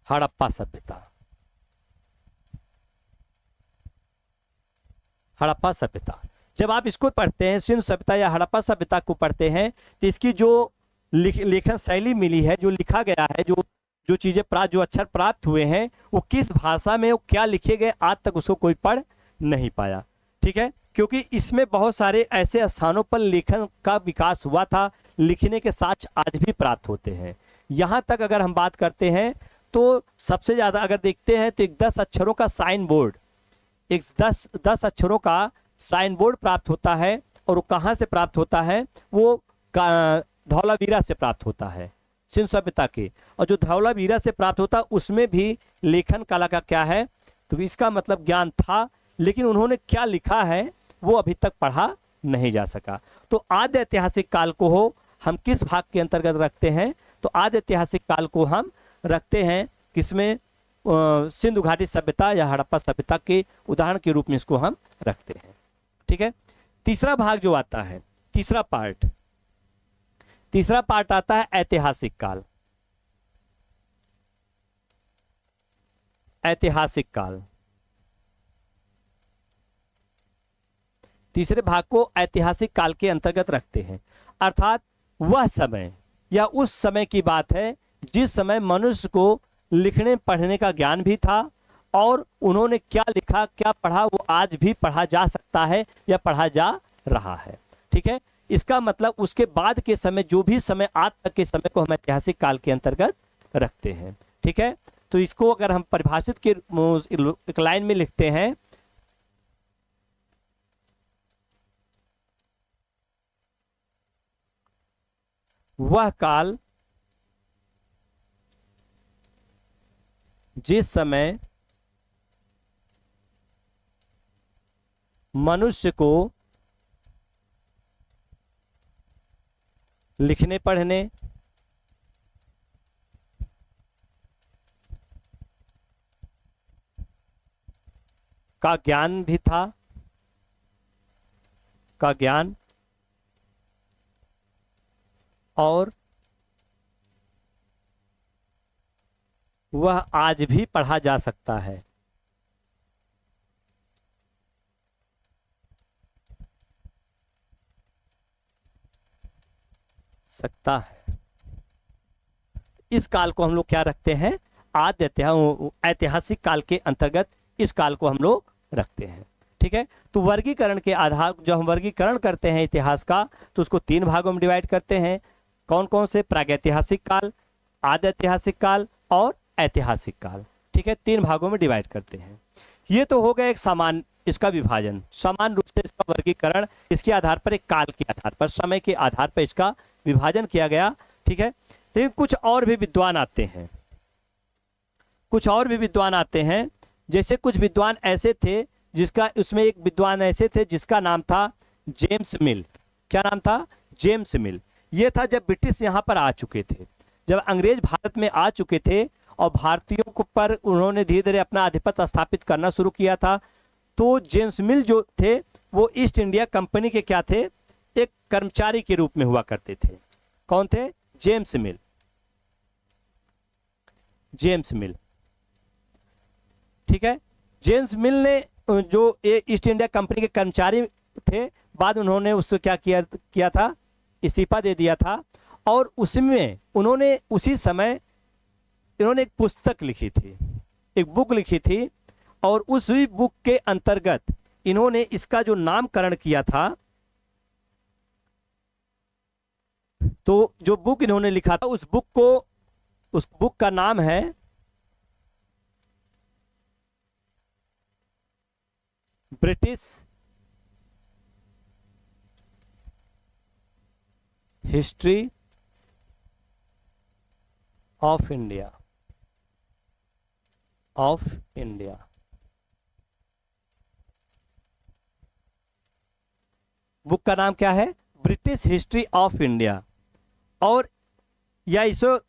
हड़प्पा सभ्यता। हड़प्पा सभ्यता जब आप इसको पढ़ते हैं, सिंधु सभ्यता या हड़प्पा सभ्यता को पढ़ते हैं, तो इसकी जो लेखन शैली मिली है, जो लिखा गया है, जो चीजें जो अक्षर प्राप्त हुए हैं, वो किस भाषा में, वो क्या लिखे गए, आज तक उसको कोई पढ़ नहीं पाया। ठीक है, क्योंकि इसमें बहुत सारे ऐसे स्थानों पर लेखन का विकास हुआ था, लिखने के साक्ष्य आज भी प्राप्त होते हैं। यहाँ तक अगर हम बात करते हैं तो सबसे ज्यादा अगर देखते हैं तो एक 10 अक्षरों का साइन बोर्ड, एक 10 अक्षरों का साइन बोर्ड प्राप्त होता है। और वो कहाँ से प्राप्त होता है? वो धौलावीरा से प्राप्त होता है, सिंधु सभ्यता के। और जो धौलावीरा से प्राप्त होता है उसमें भी लेखन कला का क्या है? तो इसका मतलब ज्ञान था, लेकिन उन्होंने क्या लिखा है वो अभी तक पढ़ा नहीं जा सका। तो आद्य ऐतिहासिक काल को हम किस भाग के अंतर्गत रखते हैं? तो आद्य ऐतिहासिक काल को हम रखते हैं किसमें? सिंधु घाटी सभ्यता या हड़प्पा सभ्यता के उदाहरण के रूप में इसको हम रखते हैं। ठीक है, तीसरा भाग जो आता है, तीसरा पार्ट आता है ऐतिहासिक काल। ऐतिहासिक काल, तीसरे भाग को ऐतिहासिक काल के अंतर्गत रखते हैं। अर्थात वह समय या उस समय की बात है जिस समय मनुष्य को लिखने पढ़ने का ज्ञान भी था, और उन्होंने क्या लिखा, क्या पढ़ा, वो आज भी पढ़ा जा सकता है या पढ़ा जा रहा है। ठीक है, इसका मतलब उसके बाद के समय, जो भी समय आज तक के समय को हम ऐतिहासिक काल के अंतर्गत रखते हैं। ठीक है, तो इसको अगर हम परिभाषित के एक लाइन में लिखते हैं, वह काल जिस समय मनुष्य को लिखने पढ़ने का ज्ञान भी था, और वह आज भी पढ़ा जा सकता है। सकता है। इस काल को हम लोग क्या रखते हैं, आद्य ऐतिहासिक काल के अंतर्गत इस काल को हम लोग रखते हैं। ठीक है, तो वर्गीकरण के आधार जो हम वर्गीकरण करते हैं इतिहास का, तो उसको 3 भागों में डिवाइड करते हैं। कौन कौन से? प्रागैतिहासिक काल, आद्य ऐतिहासिक काल और ऐतिहासिक काल। ठीक है, 3 भागों में डिवाइड करते हैं। ये तो हो गया एक समान इसका विभाजन, समान रूप से इसका वर्गीकरण इसके आधार पर, एक काल के आधार पर, समय के आधार पर इसका विभाजन किया गया। ठीक है, लेकिन कुछ और भी विद्वान आते हैं, कुछ और भी विद्वान आते हैं। जैसे कुछ विद्वान ऐसे थे जिसका, उसमें एक विद्वान ऐसे थे जिसका नाम था जेम्स मिल। क्या नाम था? जेम्स मिल। ये था जब ब्रिटिश यहाँ पर आ चुके थे, जब अंग्रेज भारत में आ चुके थे और भारतीयों को पर उन्होंने धीरे धीरे अपना आधिपत्य स्थापित करना शुरू किया था। तो जेम्स मिल जो थे वो ईस्ट इंडिया कंपनी के क्या थे? एक कर्मचारी के रूप में हुआ करते थे। कौन थे? जेम्स मिल। जेम्स मिल। ठीक है, जेम्स मिल ने जो ईस्ट इंडिया कंपनी के कर्मचारी थे, बाद उन्होंने उसको क्या किया था? इस्तीफा दे दिया था। और उसमें उन्होंने उसी समय इन्होंने एक पुस्तक लिखी थी, एक बुक लिखी थी, और उस बुक के अंतर्गत इन्होंने इसका जो नामकरण किया था, तो जो बुक इन्होंने लिखा था उस बुक का नाम है British history of India. Book का नाम क्या है? British history of India. और या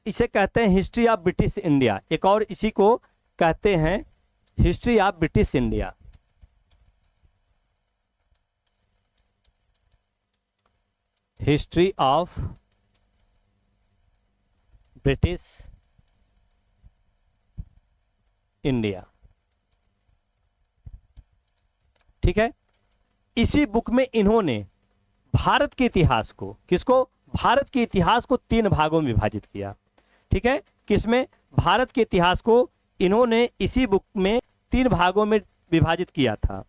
इसे कहते हैं हिस्ट्री ऑफ ब्रिटिश इंडिया। एक और इसी को कहते हैं history of British India. History of British India. ठीक है, इसी बुक में इन्होंने भारत के इतिहास को, किसको? भारत के इतिहास को 3 भागों में विभाजित किया। ठीक है, किसमें? भारत के इतिहास को इन्होंने इसी बुक में 3 भागों में विभाजित किया था।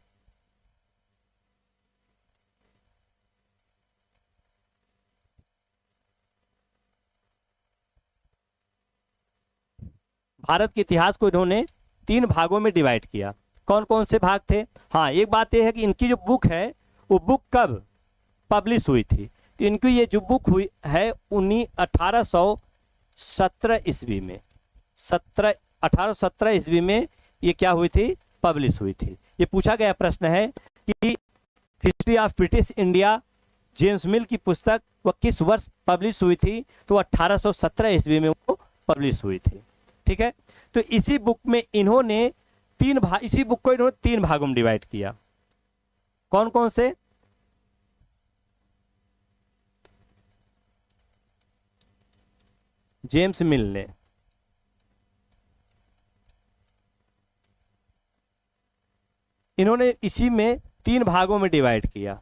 भारत के इतिहास को इन्होंने 3 भागों में डिवाइड किया। कौन कौन से भाग थे? हाँ, एक बात यह है कि इनकी जो बुक है वो बुक कब पब्लिश हुई थी? तो इनकी ये जो बुक हुई है 1817 ईस्वी में, 1817 ईस्वी में ये क्या हुई थी? पब्लिश हुई थी। ये पूछा गया प्रश्न है कि history of British India, James मिल की पुस्तक, वह किस वर्ष पब्लिश हुई थी? तो 1817 ईस्वी में वो पब्लिश हुई थी। ठीक है, तो इसी बुक में इन्होंने इसी बुक को इन्होंने 3 भागों में डिवाइड किया। कौन कौन से? जेम्स मिल ने इन्होंने इसी में 3 भागों में डिवाइड किया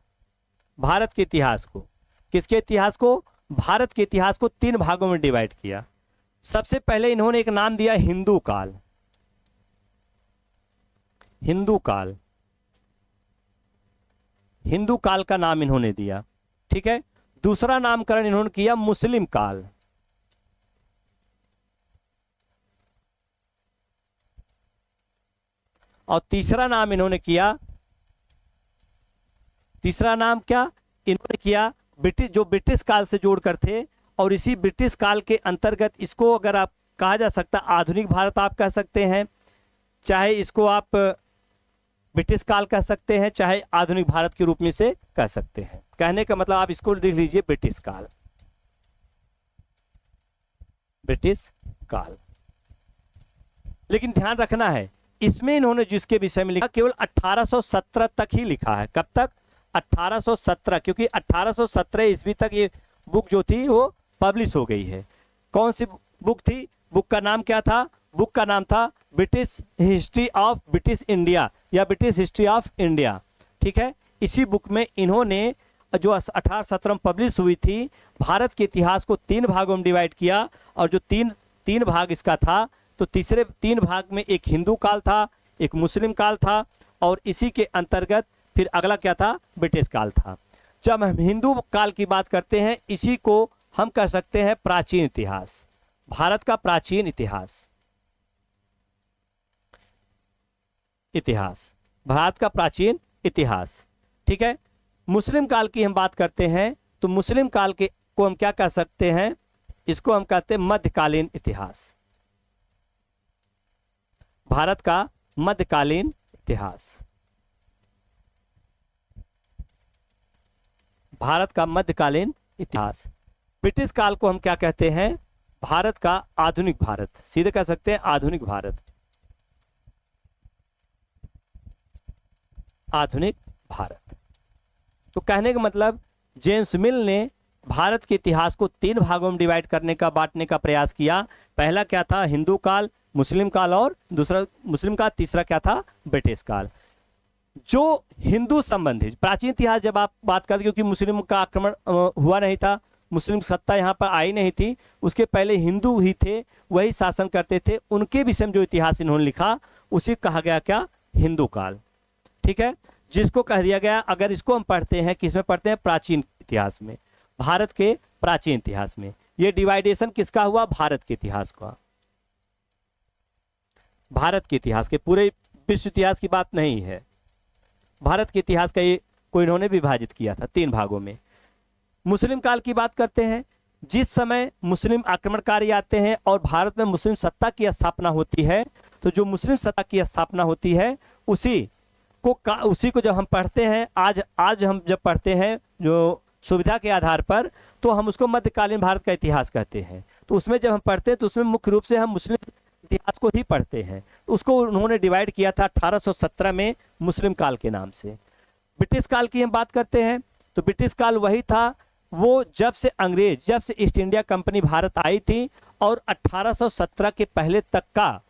भारत के इतिहास को। किसके इतिहास को? भारत के इतिहास को 3 भागों में डिवाइड किया। सबसे पहले इन्होंने एक नाम दिया हिंदू काल। हिंदू काल, हिंदू काल का नाम इन्होंने दिया। ठीक है, दूसरा नामकरण इन्होंने किया मुस्लिम काल। और तीसरा नाम इन्होंने किया, तीसरा नाम क्या इन्होंने किया? जो ब्रिटिश काल से जोड़कर थे, और इसी ब्रिटिश काल के अंतर्गत इसको अगर आप कहा जा सकता आधुनिक भारत आप कह सकते हैं, चाहे इसको आप ब्रिटिश काल कह सकते हैं, चाहे आधुनिक भारत के रूप में से कह सकते हैं। कहने का मतलब आप इसको लिख लीजिए ब्रिटिश काल, ब्रिटिश काल। लेकिन ध्यान रखना है, इसमें इन्होंने जिसके विषय में लिखा केवल 1817 तक ही लिखा है। कब तक? 1817, क्योंकि 1817 ईस्वी तक ये बुक जो थी वो पब्लिश हो गई है। कौन सी बुक थी? बुक का नाम क्या था? बुक का नाम था British history of British India या ब्रिटिश हिस्ट्री ऑफ इंडिया। ठीक है, इसी बुक में इन्होंने जो 1817 में पब्लिश हुई थी, भारत के इतिहास को 3 भागों में डिवाइड किया, और जो तीन भाग इसका था, तो तीसरे 3 भाग में एक हिंदू काल था, एक मुस्लिम काल था, और इसी के अंतर्गत फिर अगला क्या था, ब्रिटिश काल था। जब हम हिंदू काल की बात करते हैं, इसी को हम कह सकते हैं प्राचीन इतिहास, भारत का प्राचीन इतिहास, भारत का प्राचीन इतिहास। ठीक है, मुस्लिम काल की हम बात करते हैं, तो मुस्लिम काल के को हम क्या कह सकते हैं, इसको हम कहते हैं मध्यकालीन इतिहास, भारत का मध्यकालीन इतिहास, भारत का मध्यकालीन इतिहास। ब्रिटिश काल को हम क्या कहते हैं, भारत का आधुनिक भारत, सीधे कह सकते हैं आधुनिक भारत, आधुनिक भारत। तो कहने का मतलब जेम्स मिल ने भारत के इतिहास को 3 भागों में डिवाइड करने का, बांटने का प्रयास किया। पहला क्या था, हिंदू काल, मुस्लिम काल, और दूसरा मुस्लिम काल, तीसरा क्या था, ब्रिटिश काल। जो हिंदू संबंधित प्राचीन इतिहास जब आप बात करते, क्योंकि मुस्लिम का आक्रमण हुआ नहीं था, मुस्लिम सत्ता यहाँ पर आई नहीं थी, उसके पहले हिंदू ही थे, वही शासन करते थे, उनके विषय में जो इतिहास इन्होंने लिखा उसी कहा गया क्या, हिंदू काल। ठीक है, जिसको कह दिया गया, अगर इसको हम पढ़ते हैं, किसमें पढ़ते हैं, प्राचीन इतिहास में, भारत के प्राचीन इतिहास में। ये डिवाइडेशन किसका हुआ, भारत के इतिहास का, भारत के इतिहास के, पूरे विश्व इतिहास की बात नहीं है, भारत के इतिहास का ये को इन्होंने विभाजित किया था 3 भागों में। मुस्लिम काल की बात करते हैं, जिस समय मुस्लिम आक्रमणकारी आते हैं और भारत में मुस्लिम सत्ता की स्थापना होती है, तो जो मुस्लिम सत्ता की स्थापना होती है उसी को जब हम पढ़ते हैं, आज हम जब पढ़ते हैं जो सुविधा के आधार पर, तो हम उसको मध्यकालीन भारत का इतिहास कहते हैं। तो उसमें जब हम पढ़ते हैं तो उसमें मुख्य रूप से हम मुस्लिम इतिहास को ही पढ़ते हैं। उसको उन्होंने डिवाइड किया था 1817 में मुस्लिम काल के नाम से। ब्रिटिश काल की हम बात करते हैं, तो ब्रिटिश काल वही था, वो जब से ईस्ट इंडिया कंपनी भारत आई थी, और 1817 के पहले तक का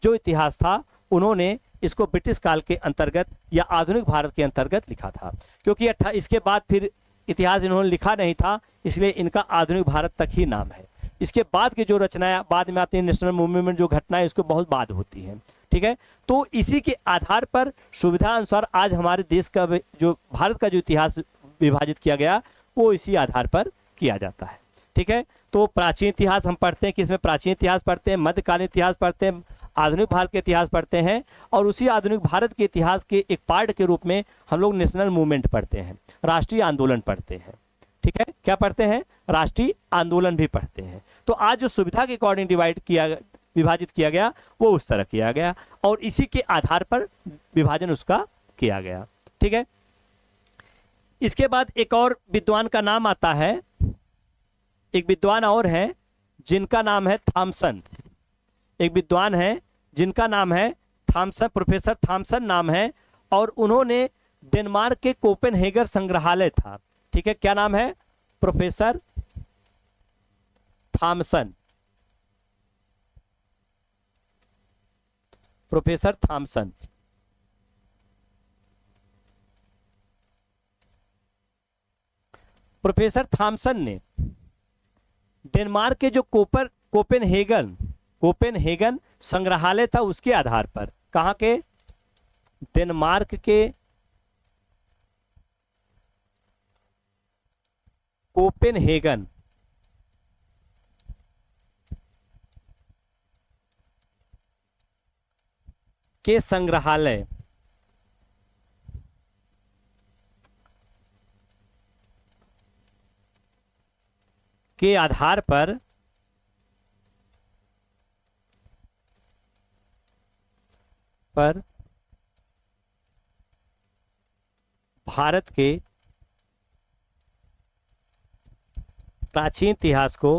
जो इतिहास था, उन्होंने इसको ब्रिटिश काल के अंतर्गत या आधुनिक भारत के अंतर्गत लिखा था। क्योंकि इसके बाद फिर इतिहास इन्होंने लिखा नहीं था, इसलिए इनका आधुनिक भारत तक ही नाम है। इसके बाद की जो रचनाएं बाद में आती हैं, नेशनल मूवमेंट जो घटनाएं, इसको बहुत बाद होती हैं। ठीक है, तो इसी के आधार पर सुविधा अनुसार आज हमारे देश का जो भारत का जो इतिहास विभाजित किया गया, वो इसी आधार पर किया जाता है। ठीक है, तो प्राचीन इतिहास हम पढ़ते हैं, किसमें प्राचीन इतिहास पढ़ते हैं, मध्यकालीन इतिहास पढ़ते हैं, आधुनिक भारत के इतिहास पढ़ते हैं, और उसी आधुनिक भारत के इतिहास के एक पार्ट के रूप में हम लोग नेशनल मूवमेंट पढ़ते हैं, राष्ट्रीय आंदोलन पढ़ते हैं। ठीक है, क्या पढ़ते हैं, राष्ट्रीय आंदोलन भी पढ़ते हैं। तो आज जो सुविधा के अकॉर्डिंग विभाजित किया गया, वो उस तरह किया गया, और इसी के आधार पर विभाजन उसका किया गया। ठीक है, इसके बाद एक और विद्वान का नाम आता है, एक विद्वान और है जिनका नाम है थॉमसन। एक विद्वान है जिनका नाम है थॉमसन, प्रोफेसर थॉमसन नाम है, और उन्होंने डेनमार्क के कोपेनहेगर संग्रहालय था। ठीक है, क्या नाम है, professor Thomson, professor Thomson. Professor Thomson ने डेनमार्क के जो कोपेनहेगन संग्रहालय था, उसके आधार पर, कहां के, डेनमार्क के कोपेनहेगन के संग्रहालय के आधार पर भारत के प्राचीन इतिहास को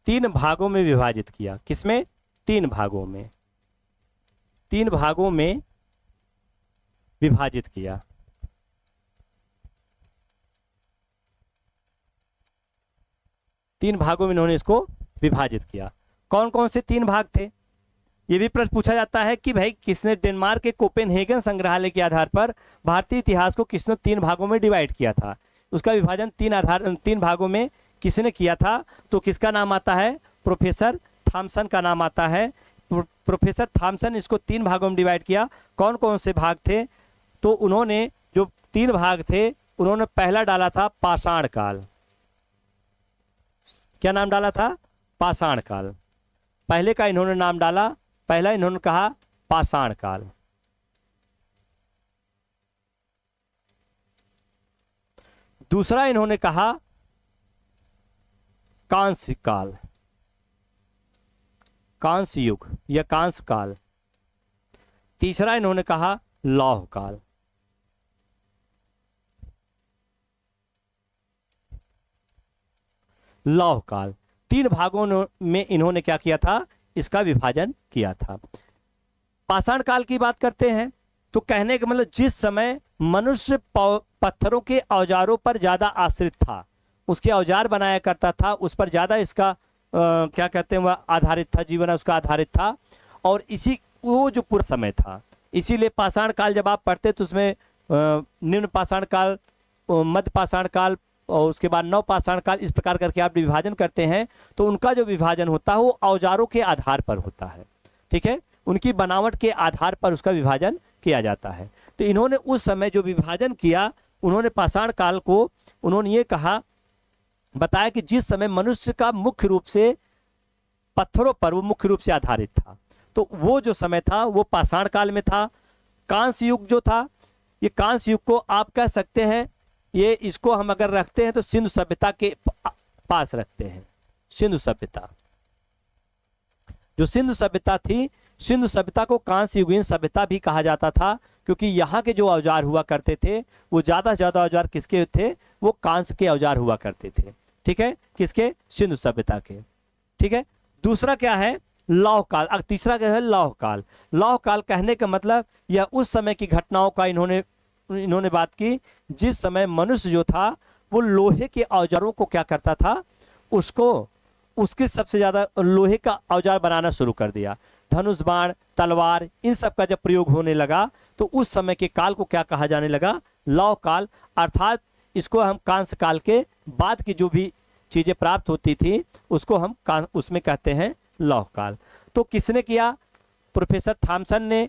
3 भागों में विभाजित किया। किसमें, 3 भागों में, 3 भागों में विभाजित किया। 3 भागों में इन्होंने इसको विभाजित किया। कौन कौन से 3 भाग थे? ये भी प्रश्न पूछा जाता है कि भाई किसने डेनमार्क के कोपेनहेगन संग्रहालय के आधार पर भारतीय इतिहास को किसने 3 भागों में डिवाइड किया था, उसका विभाजन 3 भागों में किसने किया था? तो किसका नाम आता है? प्रोफेसर थॉमसन का नाम आता है। प्रोफेसर थॉमसन इसको 3 भागों में डिवाइड किया। कौन कौन से भाग थे? तो उन्होंने जो 3 भाग थे, उन्होंने पहला डाला था पाषाण काल। क्या नाम डाला था? पाषाण काल। पहले का इन्होंने नाम डाला, पहला इन्होंने कहा पाषाण काल। दूसरा इन्होंने कहा कांस्य काल, कांस्य युग या कांस्य काल। तीसरा इन्होंने कहा लौह काल। लौह काल 3 भागों में इन्होंने क्या किया था? इसका विभाजन किया था। पाषाण काल की बात करते हैं तो कहने का मतलब जिस समय मनुष्य पत्थरों के औजारों पर ज्यादा आश्रित था, उसके औजार बनाया करता था, उस पर ज्यादा इसका क्या कहते हैं वह आधारित था, जीवन उसका आधारित था। और इसी वो जो पूरा समय था, इसीलिए पाषाण काल जब आप पढ़ते तो उसमें निम्न पाषाण काल, मध्य पाषाण काल और उसके बाद नव पाषाण काल, इस प्रकार करके आप विभाजन करते हैं तो उनका जो विभाजन होता है वो औजारों के आधार पर होता है। ठीक है, उनकी बनावट के आधार पर उसका विभाजन किया जाता है। तो इन्होंने उस समय जो विभाजन किया, उन्होंने पाषाण काल को उन्होंने ये कहा, बताया कि जिस समय मनुष्य का मुख्य रूप से पत्थरों पर वो मुख्य रूप से आधारित था, तो वो जो समय था वो पाषाण काल में था। कांस्य युग जो था, ये कांस्य युग को आप कह सकते हैं, ये इसको हम अगर रखते हैं तो सिंधु सभ्यता के पास रखते हैं। सिंधु सभ्यता, जो सिंधु सभ्यता थी, सिंधु सभ्यता को कांस्य युगीन सभ्यता भी कहा जाता था, क्योंकि यहाँ के जो औजार हुआ करते थे वो ज्यादा से ज्यादा औजार किसके थे? वो कांस्य के औजार हुआ करते थे। ठीक है, किसके? सिंधु सभ्यता के। ठीक है, दूसरा क्या है? लौह काल। तीसरा क्या है? लौह काल। लौह काल कहने का मतलब यह उस समय की घटनाओं का इन्होंने बात की जिस समय मनुष्य जो था वो लोहे के औजारों को क्या करता था? उसके सबसे ज्यादा लोहे का औजार बनाना शुरू कर दिया। धनुष, बाण, तलवार, इन सब का जब प्रयोग होने लगा तो उस समय के काल को क्या कहा जाने लगा? लौह काल। अर्थात इसको हम कांस्य काल के बाद की जो भी चीजें प्राप्त होती थी उसको हम उसमें कहते हैं लौह काल। तो किसने किया? प्रोफेसर थॉमसन ने।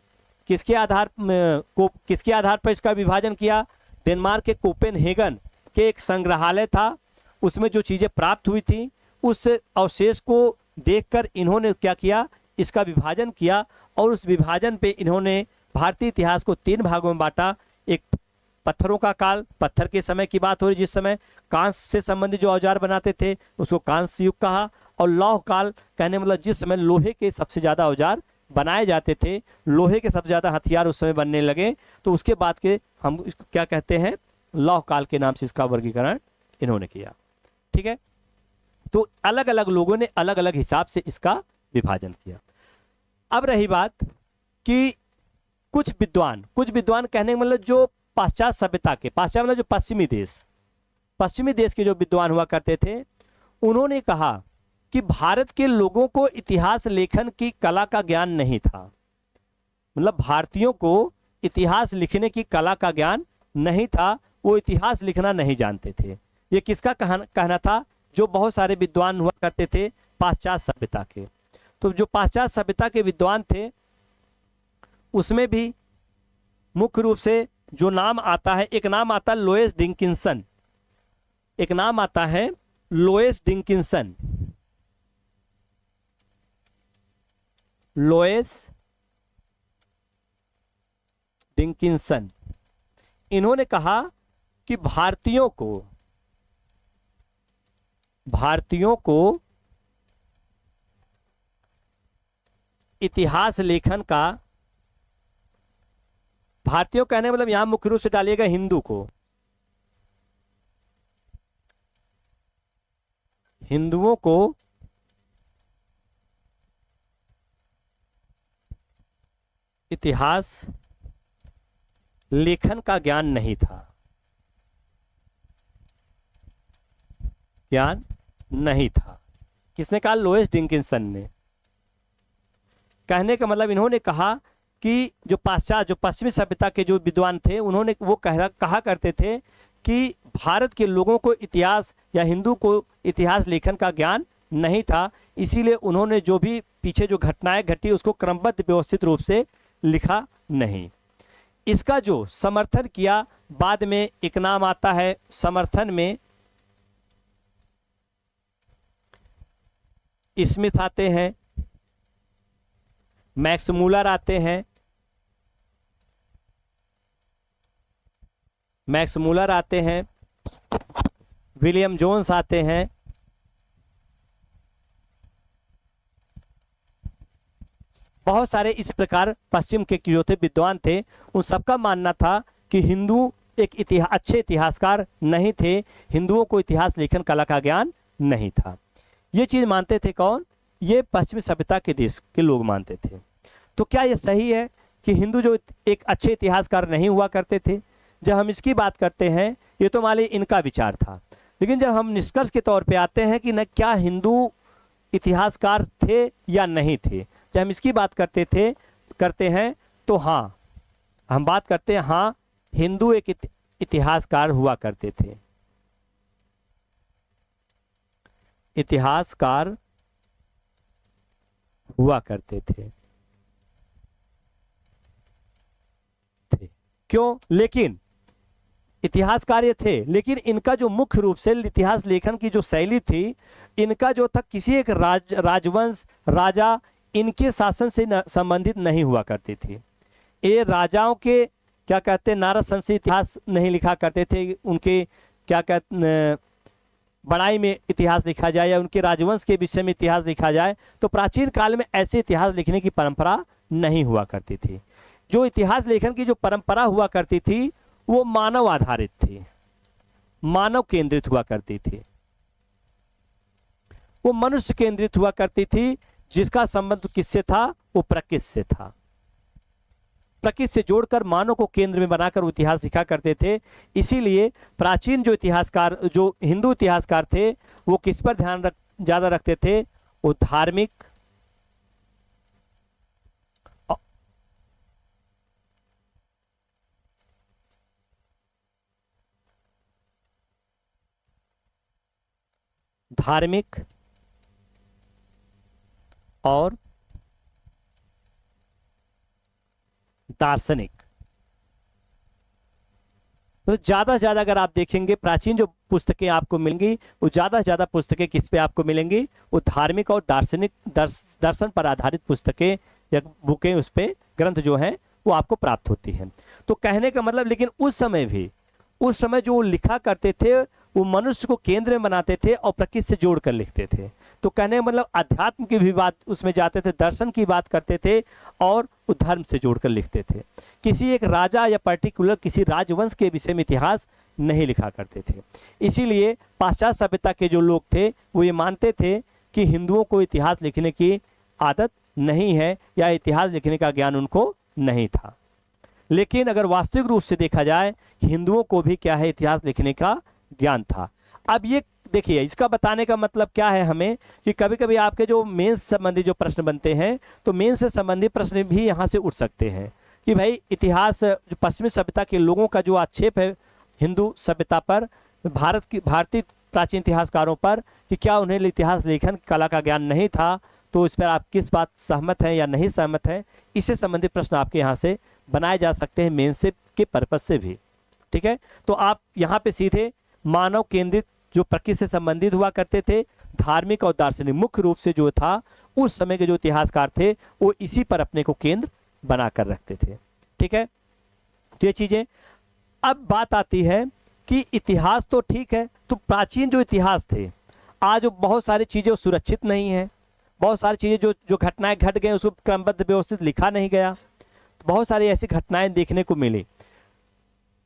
किसके आधार पर इसका विभाजन किया? डेनमार्क के कोपेनहेगन के एक संग्रहालय था, उसमें जो चीजें प्राप्त हुई थी उस अवशेष को देखकर इन्होंने क्या किया? इसका विभाजन किया। और उस विभाजन पे इन्होंने भारतीय इतिहास को 3 भागों में बांटा। एक पत्थरों का काल, पत्थर के समय की बात हो रही, जिस समय कांस्य से संबंधित जो औजार बनाते थे उसको कांस्य युग कहा। और लौह काल कहने मतलब जिस समय लोहे के सबसे ज्यादा औजार बनाए जाते थे, लोहे के सबसे ज्यादा हथियार उस समय बनने लगे, तो उसके बाद के हम इसको क्या कहते हैं? लौह काल के नाम से इसका वर्गीकरण इन्होंने किया। ठीक है, तो अलग अलग लोगों ने अलग अलग हिसाब से इसका विभाजन किया। अब रही बात कि कुछ विद्वान कहने का मतलब जो पाश्चात्य सभ्यता के, पाश्चात्य मतलब जो पश्चिमी देश के जो विद्वान हुआ करते थे, उन्होंने कहा कि भारत के लोगों को इतिहास लेखन की कला का ज्ञान नहीं था। मतलब भारतीयों को इतिहास लिखने की कला का ज्ञान नहीं था, वो इतिहास लिखना नहीं जानते थे। ये किसका कहना था? जो बहुत सारे विद्वान हुआ करते थे पाश्चात्य सभ्यता के। तो जो पाश्चात्य सभ्यता के विद्वान थे उसमें भी मुख्य रूप से जो नाम आता है, एक नाम आता है लोएस डिकिंसन, एक नाम आता है लोएस डिकिंसन। लोएस डिकिंसन, इन्होंने कहा कि भारतीयों को इतिहास लेखन का, भारतीयों कहने मतलब यहां मुख्य रूप से डालिएगा हिंदुओं को इतिहास लेखन का ज्ञान नहीं था। ज्ञान नहीं था। किसने कहा? लोएस डिकिंसन ने। कहने का मतलब इन्होंने कहा कि जो पश्चिमी सभ्यता के जो विद्वान थे उन्होंने वो कहा करते थे कि भारत के लोगों को इतिहास या हिंदू को इतिहास लेखन का ज्ञान नहीं था, इसीलिए उन्होंने जो भी पीछे जो घटनाएं घटी उसको क्रमबद्ध व्यवस्थित रूप से लिखा नहीं। इसका जो समर्थन किया, बाद में एक नाम आता है समर्थन में, स्मिथ आते हैं, मैक्स मूलर आते हैं, विलियम जोन्स आते हैं, बहुत सारे इस प्रकार पश्चिम के जो थे विद्वान थे, उन सबका मानना था कि हिंदू एक अच्छे इतिहासकार नहीं थे, हिंदुओं को इतिहास लेखन कला का ज्ञान नहीं था। ये चीज मानते थे कौन? ये पश्चिमी सभ्यता के देश के लोग मानते थे। तो क्या ये सही है कि हिंदू जो एक अच्छे इतिहासकार नहीं हुआ करते थे? जब हम इसकी बात करते हैं, ये तो मान लीजिए इनका विचार था, लेकिन जब हम निष्कर्ष के तौर पे आते हैं कि न क्या हिंदू इतिहासकार थे या नहीं थे, जब हम इसकी बात करते हैं तो हाँ, हम बात करते हैं हाँ, हिंदू एक इतिहासकार हुआ करते थे, इतिहासकार हुआ करते थे। क्यों? लेकिन इतिहासकार ये थे, लेकिन इनका जो मुख्य रूप से इतिहास लेखन की जो शैली थी, इनका जो था किसी एक राजवंश राजा इनके शासन से संबंधित नहीं हुआ करती थी। ये राजाओं के क्या कहते हैं नारद संशय इतिहास नहीं लिखा करते थे, उनके क्या कहते बड़ाई में इतिहास लिखा जाए या उनके राजवंश के विषय में इतिहास लिखा जाए, तो प्राचीन काल में ऐसे इतिहास लिखने की परंपरा नहीं हुआ करती थी। जो इतिहास लेखन की जो परंपरा हुआ करती थी वो मानव आधारित थी, मानव केंद्रित हुआ करती थी, वो मनुष्य केंद्रित हुआ करती थी, जिसका संबंध किससे था? वो प्रकृति से था। प्रकृति से जोड़कर मानव को केंद्र में बनाकर वो इतिहास लिखा करते थे। इसीलिए प्राचीन जो इतिहासकार, जो हिंदू इतिहासकार थे, वो किस पर ध्यान ज्यादा रखते थे? वो धार्मिक और दार्शनिक। तो ज्यादा से ज्यादा अगर आप देखेंगे प्राचीन जो पुस्तकें आपको मिलेंगी, वो ज्यादा से ज्यादा पुस्तकें किस पे आपको मिलेंगी? वो धार्मिक और दार्शनिक दर्शन पर आधारित पुस्तकें या बुकें, उस पे ग्रंथ जो हैं वो आपको प्राप्त होती हैं। तो कहने का मतलब, लेकिन उस समय जो लिखा करते थे वो मनुष्य को केंद्र में बनाते थे और प्रकृति से जोड़कर लिखते थे। तो कहने का मतलब अध्यात्म की भी बात उसमें जाते थे, दर्शन की बात करते थे और धर्म से जोड़कर लिखते थे। किसी एक राजा या पर्टिकुलर किसी राजवंश के विषय में इतिहास नहीं लिखा करते थे। इसीलिए पाश्चात्य सभ्यता के जो लोग थे वो ये मानते थे कि हिंदुओं को इतिहास लिखने की आदत नहीं है या इतिहास लिखने का ज्ञान उनको नहीं था। लेकिन अगर वास्तविक रूप से देखा जाए, हिंदुओं को भी क्या है? इतिहास लिखने का ज्ञान था। अब ये देखिए, इसका बताने का मतलब क्या है हमें, कि कभी कभी आपके जो मेंस संबंधी जो प्रश्न बनते हैं, तो मेंस से संबंधित प्रश्न भी यहाँ से उठ सकते हैं कि भाई इतिहास, जो पश्चिमी सभ्यता के लोगों का जो आक्षेप है हिंदू सभ्यता पर, भारतीय प्राचीन इतिहासकारों पर, कि क्या उन्हें इतिहास लेखन कला का ज्ञान नहीं था, तो इस पर आप किस बात सहमत हैं या नहीं सहमत हैं? इससे संबंधित प्रश्न आपके यहाँ से बनाए जा सकते हैं मेंस के पर्पज से भी। ठीक है, तो आप यहाँ पे सीधे मानव केंद्रित जो प्रकृति से संबंधित हुआ करते थे, धार्मिक और दार्शनिक मुख्य रूप से जो था उस समय के जो इतिहासकार थे वो इसी पर अपने को केंद्र बनाकर रखते थे। ठीक है, तो ये चीजें। अब बात आती है कि इतिहास तो ठीक है, तो प्राचीन जो इतिहास थे, आज बहुत सारी चीजें सुरक्षित नहीं है, बहुत सारी चीजें जो घटनाएं घट गए उसको क्रमबद्ध व्यवस्थित लिखा नहीं गया, बहुत सारी ऐसी घटनाएं देखने को मिली।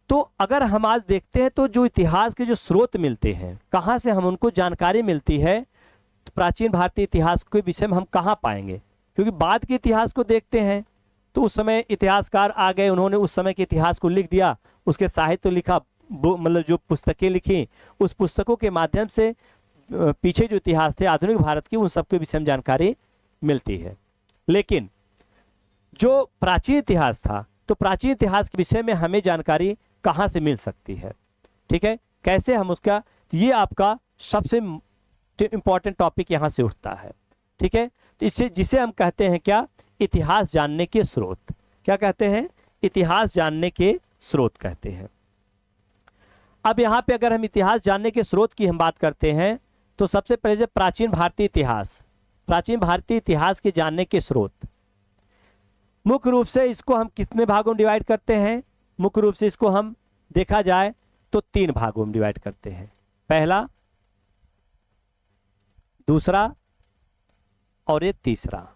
तो अगर हम आज देखते हैं तो जो इतिहास के जो स्रोत मिलते हैं, कहाँ से हम उनको जानकारी मिलती है, तो प्राचीन भारतीय इतिहास के विषय में हम कहाँ पाएंगे? क्योंकि बाद के इतिहास को देखते हैं तो उस समय इतिहासकार आ गए, उन्होंने उस समय के इतिहास को लिख दिया, उसके साहित्य लिखा, मतलब जो पुस्तकें लिखी, उस पुस्तकों के माध्यम से पीछे जो इतिहास थे आधुनिक भारत की, उन सब के विषय में जानकारी मिलती है। लेकिन जो प्राचीन इतिहास था, तो प्राचीन इतिहास के विषय में हमें जानकारी कहाँ से मिल सकती है, ठीक है, कैसे हम उसका, तो ये आपका सबसे इंपॉर्टेंट टॉपिक यहाँ से उठता है, ठीक है। तो इससे जिसे हम कहते हैं क्या, इतिहास जानने के स्रोत। क्या कहते हैं, इतिहास जानने के स्रोत कहते हैं। अब यहाँ पे अगर हम इतिहास जानने के स्रोत की हम बात करते हैं, तो सबसे पहले प्राचीन भारतीय इतिहास, प्राचीन भारतीय इतिहास के जानने के स्रोत, मुख्य रूप से इसको हम कितने भागों में डिवाइड करते हैं, मुख्य रूप से इसको हम देखा जाए तो 3 भागों में डिवाइड करते हैं। पहला, दूसरा और ये तीसरा,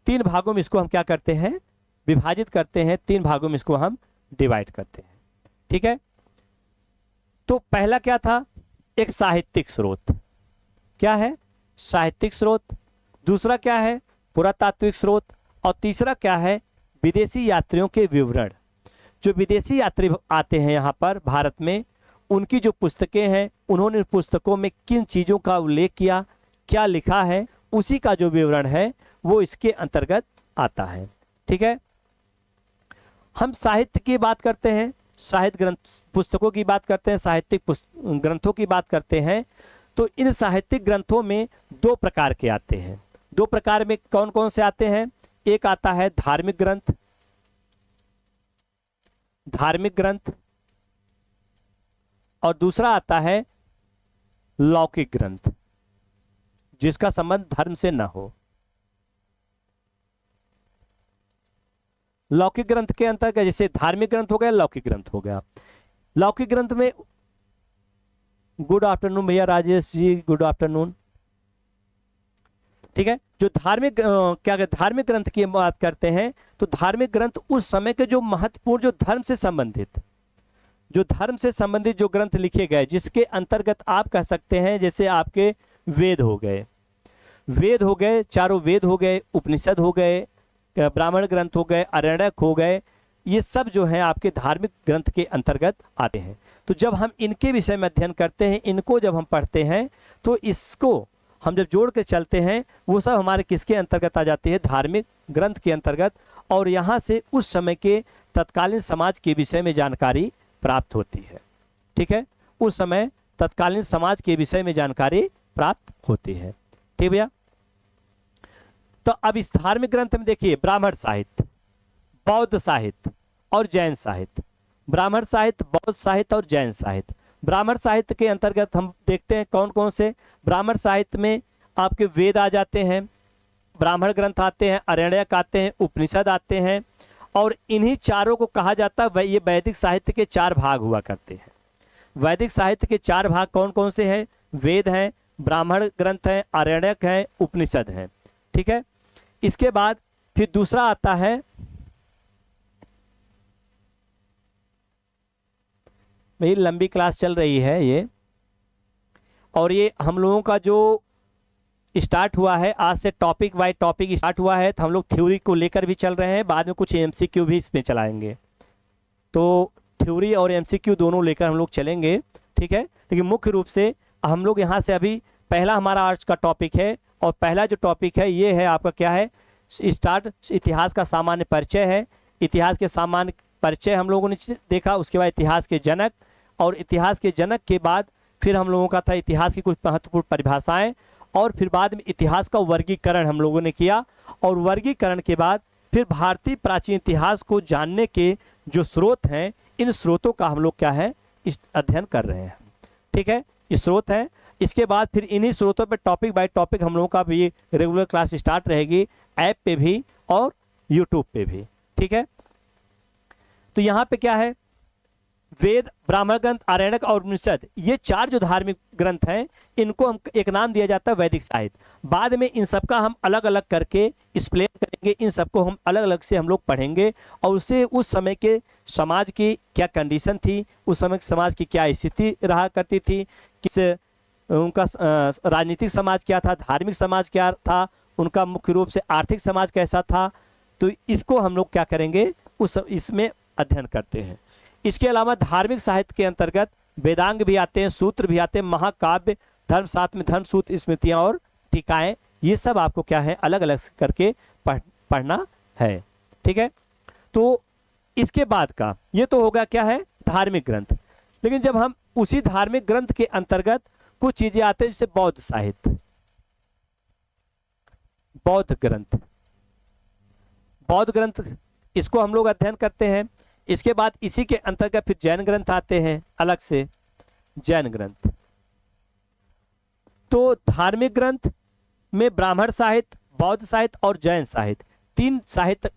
3 भागों में इसको हम क्या करते हैं, विभाजित करते हैं, 3 भागों में इसको हम डिवाइड करते हैं, ठीक है। तो पहला क्या था, एक साहित्यिक स्रोत, क्या है, साहित्यिक स्रोत। दूसरा क्या है, पुरातात्विक स्रोत। और तीसरा क्या है, विदेशी यात्रियों के विवरण। जो विदेशी यात्री आते हैं यहाँ पर भारत में, उनकी जो पुस्तकें हैं, उन्होंने पुस्तकों में किन चीज़ों का उल्लेख किया, क्या लिखा है, उसी का जो विवरण है वो इसके अंतर्गत आता है, ठीक है। हम साहित्य की बात करते हैं, साहित्य ग्रंथ पुस्तकों की बात करते हैं, साहित्यिक ग्रंथों की बात करते हैं, तो इन साहित्यिक ग्रंथों में 2 प्रकार के आते हैं। 2 प्रकार में कौन कौन से आते हैं, एक आता है धार्मिक ग्रंथ, धार्मिक ग्रंथ, और दूसरा आता है लौकिक ग्रंथ, जिसका संबंध धर्म से न हो। लौकिक ग्रंथ के अंतर्गत जैसे धार्मिक ग्रंथ हो गया, लौकिक ग्रंथ हो गया। लौकिक ग्रंथ में, गुड आफ्टरनून भैया राजेश जी, गुड आफ्टरनून, ठीक है। जो धार्मिक क्या कहते, धार्मिक ग्रंथ की बात करते हैं, तो धार्मिक ग्रंथ उस समय के जो महत्वपूर्ण, जो धर्म से संबंधित, जो धर्म से संबंधित जो ग्रंथ लिखे गए, जिसके अंतर्गत आप कह सकते हैं जैसे आपके वेद हो गए, वेद हो गए, चारों वेद हो गए, उपनिषद हो गए, ब्राह्मण ग्रंथ हो गए, आरण्यक हो गए, ये सब जो है आपके धार्मिक ग्रंथ के अंतर्गत आते हैं। तो जब हम इनके विषय में अध्ययन करते हैं, इनको जब हम पढ़ते हैं, तो इसको हम जब जोड़ के चलते हैं, वो सब हमारे किसके अंतर्गत आ जाती है, धार्मिक ग्रंथ के अंतर्गत। और यहाँ से उस समय के तत्कालीन समाज के विषय में जानकारी प्राप्त होती है, ठीक है। उस समय तत्कालीन समाज के विषय में जानकारी प्राप्त होती है, ठीक भैया। तो अब इस धार्मिक ग्रंथ में देखिए, ब्राह्मण साहित्य, बौद्ध साहित्य और जैन साहित्य, ब्राह्मण साहित्य, बौद्ध साहित्य और जैन साहित्य। ब्राह्मण साहित्य के अंतर्गत हम देखते हैं कौन कौन से, ब्राह्मण साहित्य में आपके वेद आ जाते हैं, ब्राह्मण ग्रंथ आते हैं, आरण्यक आते हैं, उपनिषद आते हैं, और इन्हीं चारों को कहा जाता है, ये वैदिक साहित्य के 4 भाग हुआ करते हैं। वैदिक साहित्य के 4 भाग कौन कौन से हैं, वेद हैं, ब्राह्मण ग्रंथ हैं, आरण्यक हैं, उपनिषद हैं, ठीक है। इसके बाद फिर दूसरा आता है, मेरी लंबी क्लास चल रही है ये, और ये हम लोगों का जो स्टार्ट हुआ है, आज से टॉपिक बाय टॉपिक स्टार्ट हुआ है, तो हम लोग थ्योरी को लेकर भी चल रहे हैं, बाद में कुछ एमसीक्यू भी इसमें चलाएंगे, तो थ्योरी और एमसीक्यू दोनों लेकर हम लोग चलेंगे, ठीक है। लेकिन मुख्य रूप से हम लोग यहाँ से अभी पहला हमारा आज का टॉपिक है, और पहला जो टॉपिक है ये है आपका क्या है, स्टार्ट इतिहास का सामान्य परिचय है। इतिहास के सामान्य परिचय हम लोगों ने देखा, उसके बाद इतिहास के जनक, और इतिहास के जनक के बाद फिर हम लोगों का था इतिहास की कुछ महत्वपूर्ण परिभाषाएं, और फिर बाद में इतिहास का वर्गीकरण हम लोगों ने किया, और वर्गीकरण के बाद फिर भारतीय प्राचीन इतिहास को जानने के जो स्रोत हैं, इन स्रोतों का हम लोग क्या है, इस अध्ययन कर रहे हैं, ठीक है, ये स्रोत है। इसके बाद फिर इन्हीं स्रोतों पे टॉपिक बाय टॉपिक हम लोगों का भी रेगुलर क्लास स्टार्ट रहेगी, ऐप पे भी और यूट्यूब पे भी, ठीक है। तो यहाँ पे क्या है, वेद, ब्राह्मण ग्रंथ, आरण्यक और उपनिषद, ये 4 जो धार्मिक ग्रंथ हैं, इनको हम एक नाम दिया जाता है वैदिक साहित्य। बाद में इन सब का हम अलग अलग करके एक्सप्लेन करेंगे, इन सबको हम अलग अलग से हम लोग पढ़ेंगे, और उससे उस समय के समाज की क्या कंडीशन थी, उस समय के समाज की क्या स्थिति रहा करती थी, किस उनका राजनीतिक समाज क्या था, धार्मिक समाज क्या था, उनका मुख्य रूप से आर्थिक समाज कैसा था, तो इसको हम लोग क्या करेंगे, इसमें अध्ययन करते हैं। इसके अलावा धार्मिक साहित्य के अंतर्गत वेदांग भी आते हैं, सूत्र भी आते हैं, महाकाव्य धर्म, साथ में धर्म सूत्र, स्मृतियां और टीकाएं, ये सब आपको क्या है अलग अलग करके पढ़ना है। ठीक है, तो इसके बाद का ये तो होगा क्या है धार्मिक ग्रंथ। लेकिन जब हम उसी धार्मिक ग्रंथ के अंतर्गत कुछ चीजें आते हैं, जैसे बौद्ध साहित्य, बौद्ध ग्रंथ, बौद्ध ग्रंथ इसको हम लोग अध्ययन करते हैं। इसके बाद इसी के अंतर्गत फिर जैन ग्रंथ आते हैं अलग से, जैन ग्रंथ। तो धार्मिक ग्रंथ में ब्राह्मण साहित्य, बौद्ध साहित्य और जैन साहित्य, तीन साहित्य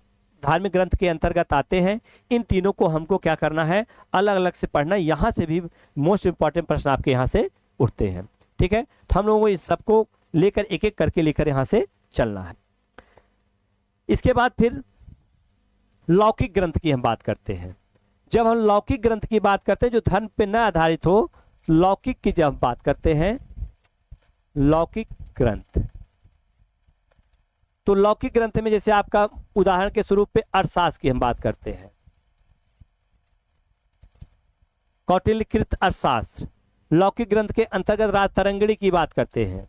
धार्मिक ग्रंथ के अंतर्गत आते हैं। इन तीनों को हमको क्या करना है अलग अलग से पढ़ना। यहां से भी मोस्ट इंपॉर्टेंट प्रश्न आपके यहां से उठते हैं। ठीक है, तो हम लोगों को इस सबको लेकर एक एक करके लेकर यहां से चलना है। इसके बाद फिर लौकिक ग्रंथ की हम बात करते हैं। जब हम लौकिक ग्रंथ की बात करते हैं जो धर्म पे न आधारित हो, लौकिक की जब हम बात करते हैं, लौकिक ग्रंथ, तो लौकिक ग्रंथ में जैसे आपका उदाहरण के स्वरूप पे अर्थशास्त्र की हम बात करते हैं, कौटिल्यकृत अर्थशास्त्र। लौकिक ग्रंथ के अंतर्गत राजतरंगिणी की बात करते हैं,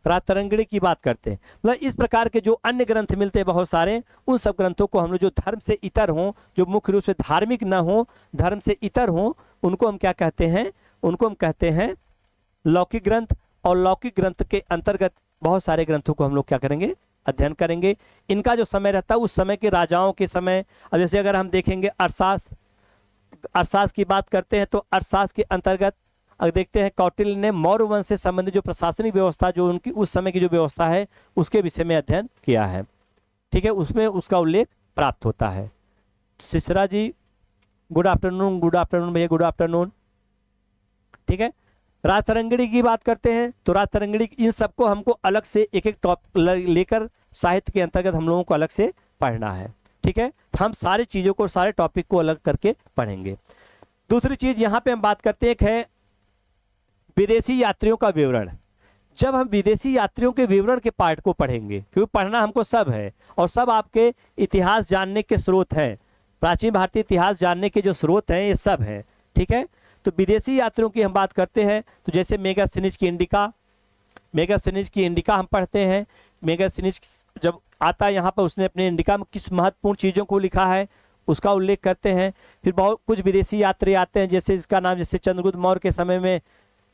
राजतरंगिणी की बात करते हैं। मतलब इस प्रकार के जो अन्य ग्रंथ मिलते हैं बहुत सारे, उन सब ग्रंथों को हम लोग जो धर्म से इतर हों, जो मुख्य रूप से धार्मिक ना हो, धर्म से इतर हों, उनको हम क्या कहते हैं, उनको हम कहते हैं लौकिक ग्रंथ। और लौकिक ग्रंथ के अंतर्गत बहुत सारे ग्रंथों को हम लोग क्या करेंगे अध्ययन करेंगे। इनका जो समय रहता है उस समय के राजाओं के समय, अब जैसे अगर हम देखेंगे अर्थशास्त्र, अर्थशास्त्र की बात करते हैं तो अर्थशास्त्र के अंतर्गत अगर देखते हैं कौटिल्य ने मौर्य वंश से संबंधित जो प्रशासनिक व्यवस्था, जो उनकी उस समय की जो व्यवस्था है उसके विषय में अध्ययन किया है। ठीक है, उसमें उसका उल्लेख प्राप्त होता है। सिसरा जी गुड आफ्टरनून, गुड आफ्टरनून भैया, गुड आफ्टरनून। ठीक है, राजतरंगिणी की बात करते हैं तो राजतरंगिणी, इन सबको हमको अलग से एक एक टॉपिक लेकर साहित्य के अंतर्गत हम लोगों को अलग से पढ़ना है। ठीक है, तो हम सारी चीजों को, सारे टॉपिक को अलग करके पढ़ेंगे। दूसरी चीज यहाँ पे हम बात करते हैं, एक है विदेशी यात्रियों का विवरण। जब हम विदेशी यात्रियों के विवरण के पार्ट को पढ़ेंगे, क्योंकि पढ़ना हमको सब है और सब आपके इतिहास जानने के स्रोत हैं, प्राचीन भारतीय इतिहास जानने के जो स्रोत हैं ये सब हैं। ठीक है, तो विदेशी यात्रियों की हम बात करते हैं तो जैसे मेगास्थनीज की इंडिका, मेगास्थनीज की इंडिका हम पढ़ते हैं। मेगास्थनीज जब आता है यहाँ पर, उसने अपने इंडिका में किस महत्वपूर्ण चीज़ों को लिखा है उसका उल्लेख करते हैं। फिर बहुत कुछ विदेशी यात्री आते हैं, जैसे इसका नाम, जैसे चंद्रगुप्त मौर्य के समय में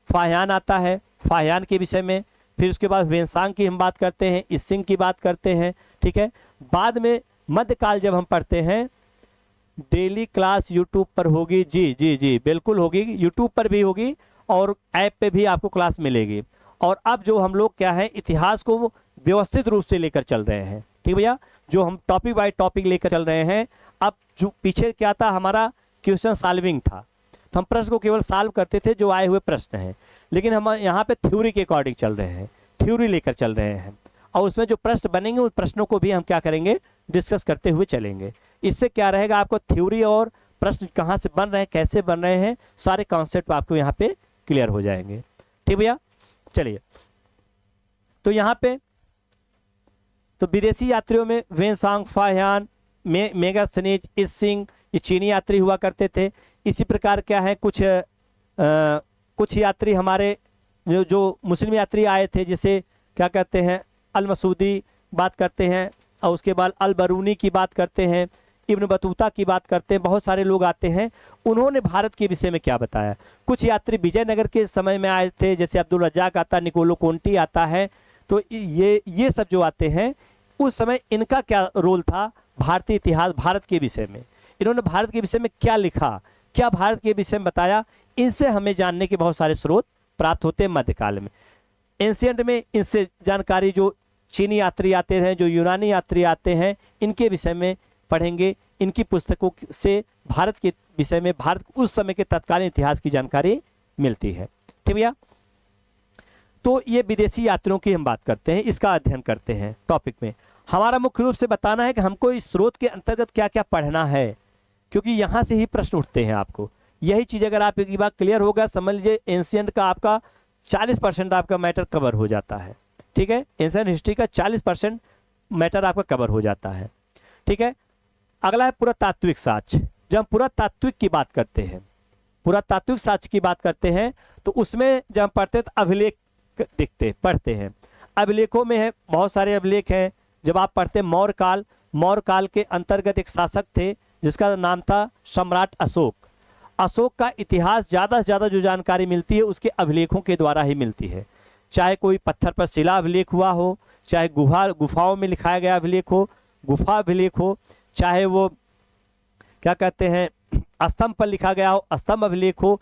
फाह्यान आता है, फाह्यान के विषय में। फिर उसके बाद वेनसांग की हम बात करते हैं, इसिंग की बात करते हैं। ठीक है, बाद में मध्यकाल जब हम पढ़ते हैं, डेली क्लास यूट्यूब पर होगी, जी जी जी बिल्कुल होगी, यूट्यूब पर भी होगी और ऐप पे भी आपको क्लास मिलेगी। और अब जो हम लोग क्या है इतिहास को व्यवस्थित रूप से लेकर चल रहे हैं। ठीक भैया, जो हम टॉपिक बाय टॉपिक लेकर चल रहे हैं। अब जो पीछे क्या था हमारा क्वेश्चन सॉल्विंग था, तो हम प्रश्न को केवल सॉल्व करते थे जो आए हुए प्रश्न हैं, लेकिन हम यहाँ पे थ्योरी के अकॉर्डिंग चल रहे हैं, थ्योरी लेकर चल रहे हैं। और उसमें जो प्रश्न बनेंगे उन प्रश्नों को भी हम क्या करेंगे डिस्कस करते हुए चलेंगे। इससे क्या रहेगा, आपको थ्योरी और प्रश्न कहाँ से बन रहे हैं, कैसे बन रहे हैं, सारे कॉन्सेप्ट आपको यहाँ पे क्लियर हो जाएंगे। ठीक भैया, चलिए तो यहाँ पे तो विदेशी यात्रियों में वेनसांग, फाह्यान, मेगास्थनीज, इसिंग, ये चीनी यात्री हुआ करते थे। इसी प्रकार क्या है कुछ यात्री हमारे जो मुस्लिम यात्री आए थे, जैसे क्या कहते हैं अल मसूदी बात करते हैं, और उसके बाद अल बरूनी की बात करते हैं, इब्न बतूता की बात करते हैं। बहुत सारे लोग आते हैं, उन्होंने भारत के विषय में क्या बताया। कुछ यात्री विजयनगर के समय में आए थे, जैसे अब्दुल रज्जाक आता, निकोलो कोंटी आता है। तो ये सब जो आते हैं उस समय इनका क्या रोल था भारतीय इतिहास, भारत के विषय में, इन्होंने भारत के विषय में क्या लिखा, क्या भारत के विषय में बताया, इनसे हमें जानने के बहुत सारे स्रोत प्राप्त होते हैं मध्यकाल में। एंशियंट में इनसे जानकारी, जो चीनी यात्री आते हैं, जो यूनानी यात्री आते हैं, इनके विषय में पढ़ेंगे। इनकी पुस्तकों से भारत के विषय में, भारत उस समय के तत्कालीन इतिहास की जानकारी मिलती है। ठीक भैया, तो ये विदेशी यात्रियों की हम बात करते हैं, इसका अध्ययन करते हैं टॉपिक में। हमारा मुख्य रूप से बताना है कि हमको इस स्रोत के अंतर्गत क्या क्या पढ़ना है, क्योंकि यहाँ से ही प्रश्न उठते हैं आपको। यही चीज़ अगर आप एक बार क्लियर होगा, समझ लीजिए एंशियंट का आपका 40% आपका मैटर कवर हो जाता है। ठीक है, एंशियंट हिस्ट्री का 40% मैटर आपका कवर हो जाता है। ठीक है, अगला है पुरातात्विक साक्ष्य। जब हम पुरातात्विक की बात करते हैं, पुरातात्विक साक्ष्य की बात करते हैं तो उसमें जब हम पढ़ते हैं तो अभिलेख पढ़ते हैं। अभिलेखों में है बहुत सारे अभिलेख हैं। जब आप पढ़ते हैं मौर्य काल के अंतर्गत एक शासक थे जिसका नाम था सम्राट अशोक। अशोक का इतिहास ज़्यादा से ज़्यादा जो जानकारी मिलती है उसके अभिलेखों के द्वारा ही मिलती है। चाहे कोई पत्थर पर शिला अभिलेख हुआ हो, चाहे गुफाओं में लिखाया गया अभिलेख हो, गुफा अभिलेख हो, चाहे वो क्या कहते हैं स्तंभ पर लिखा गया हो, स्तंभ अभिलेख हो।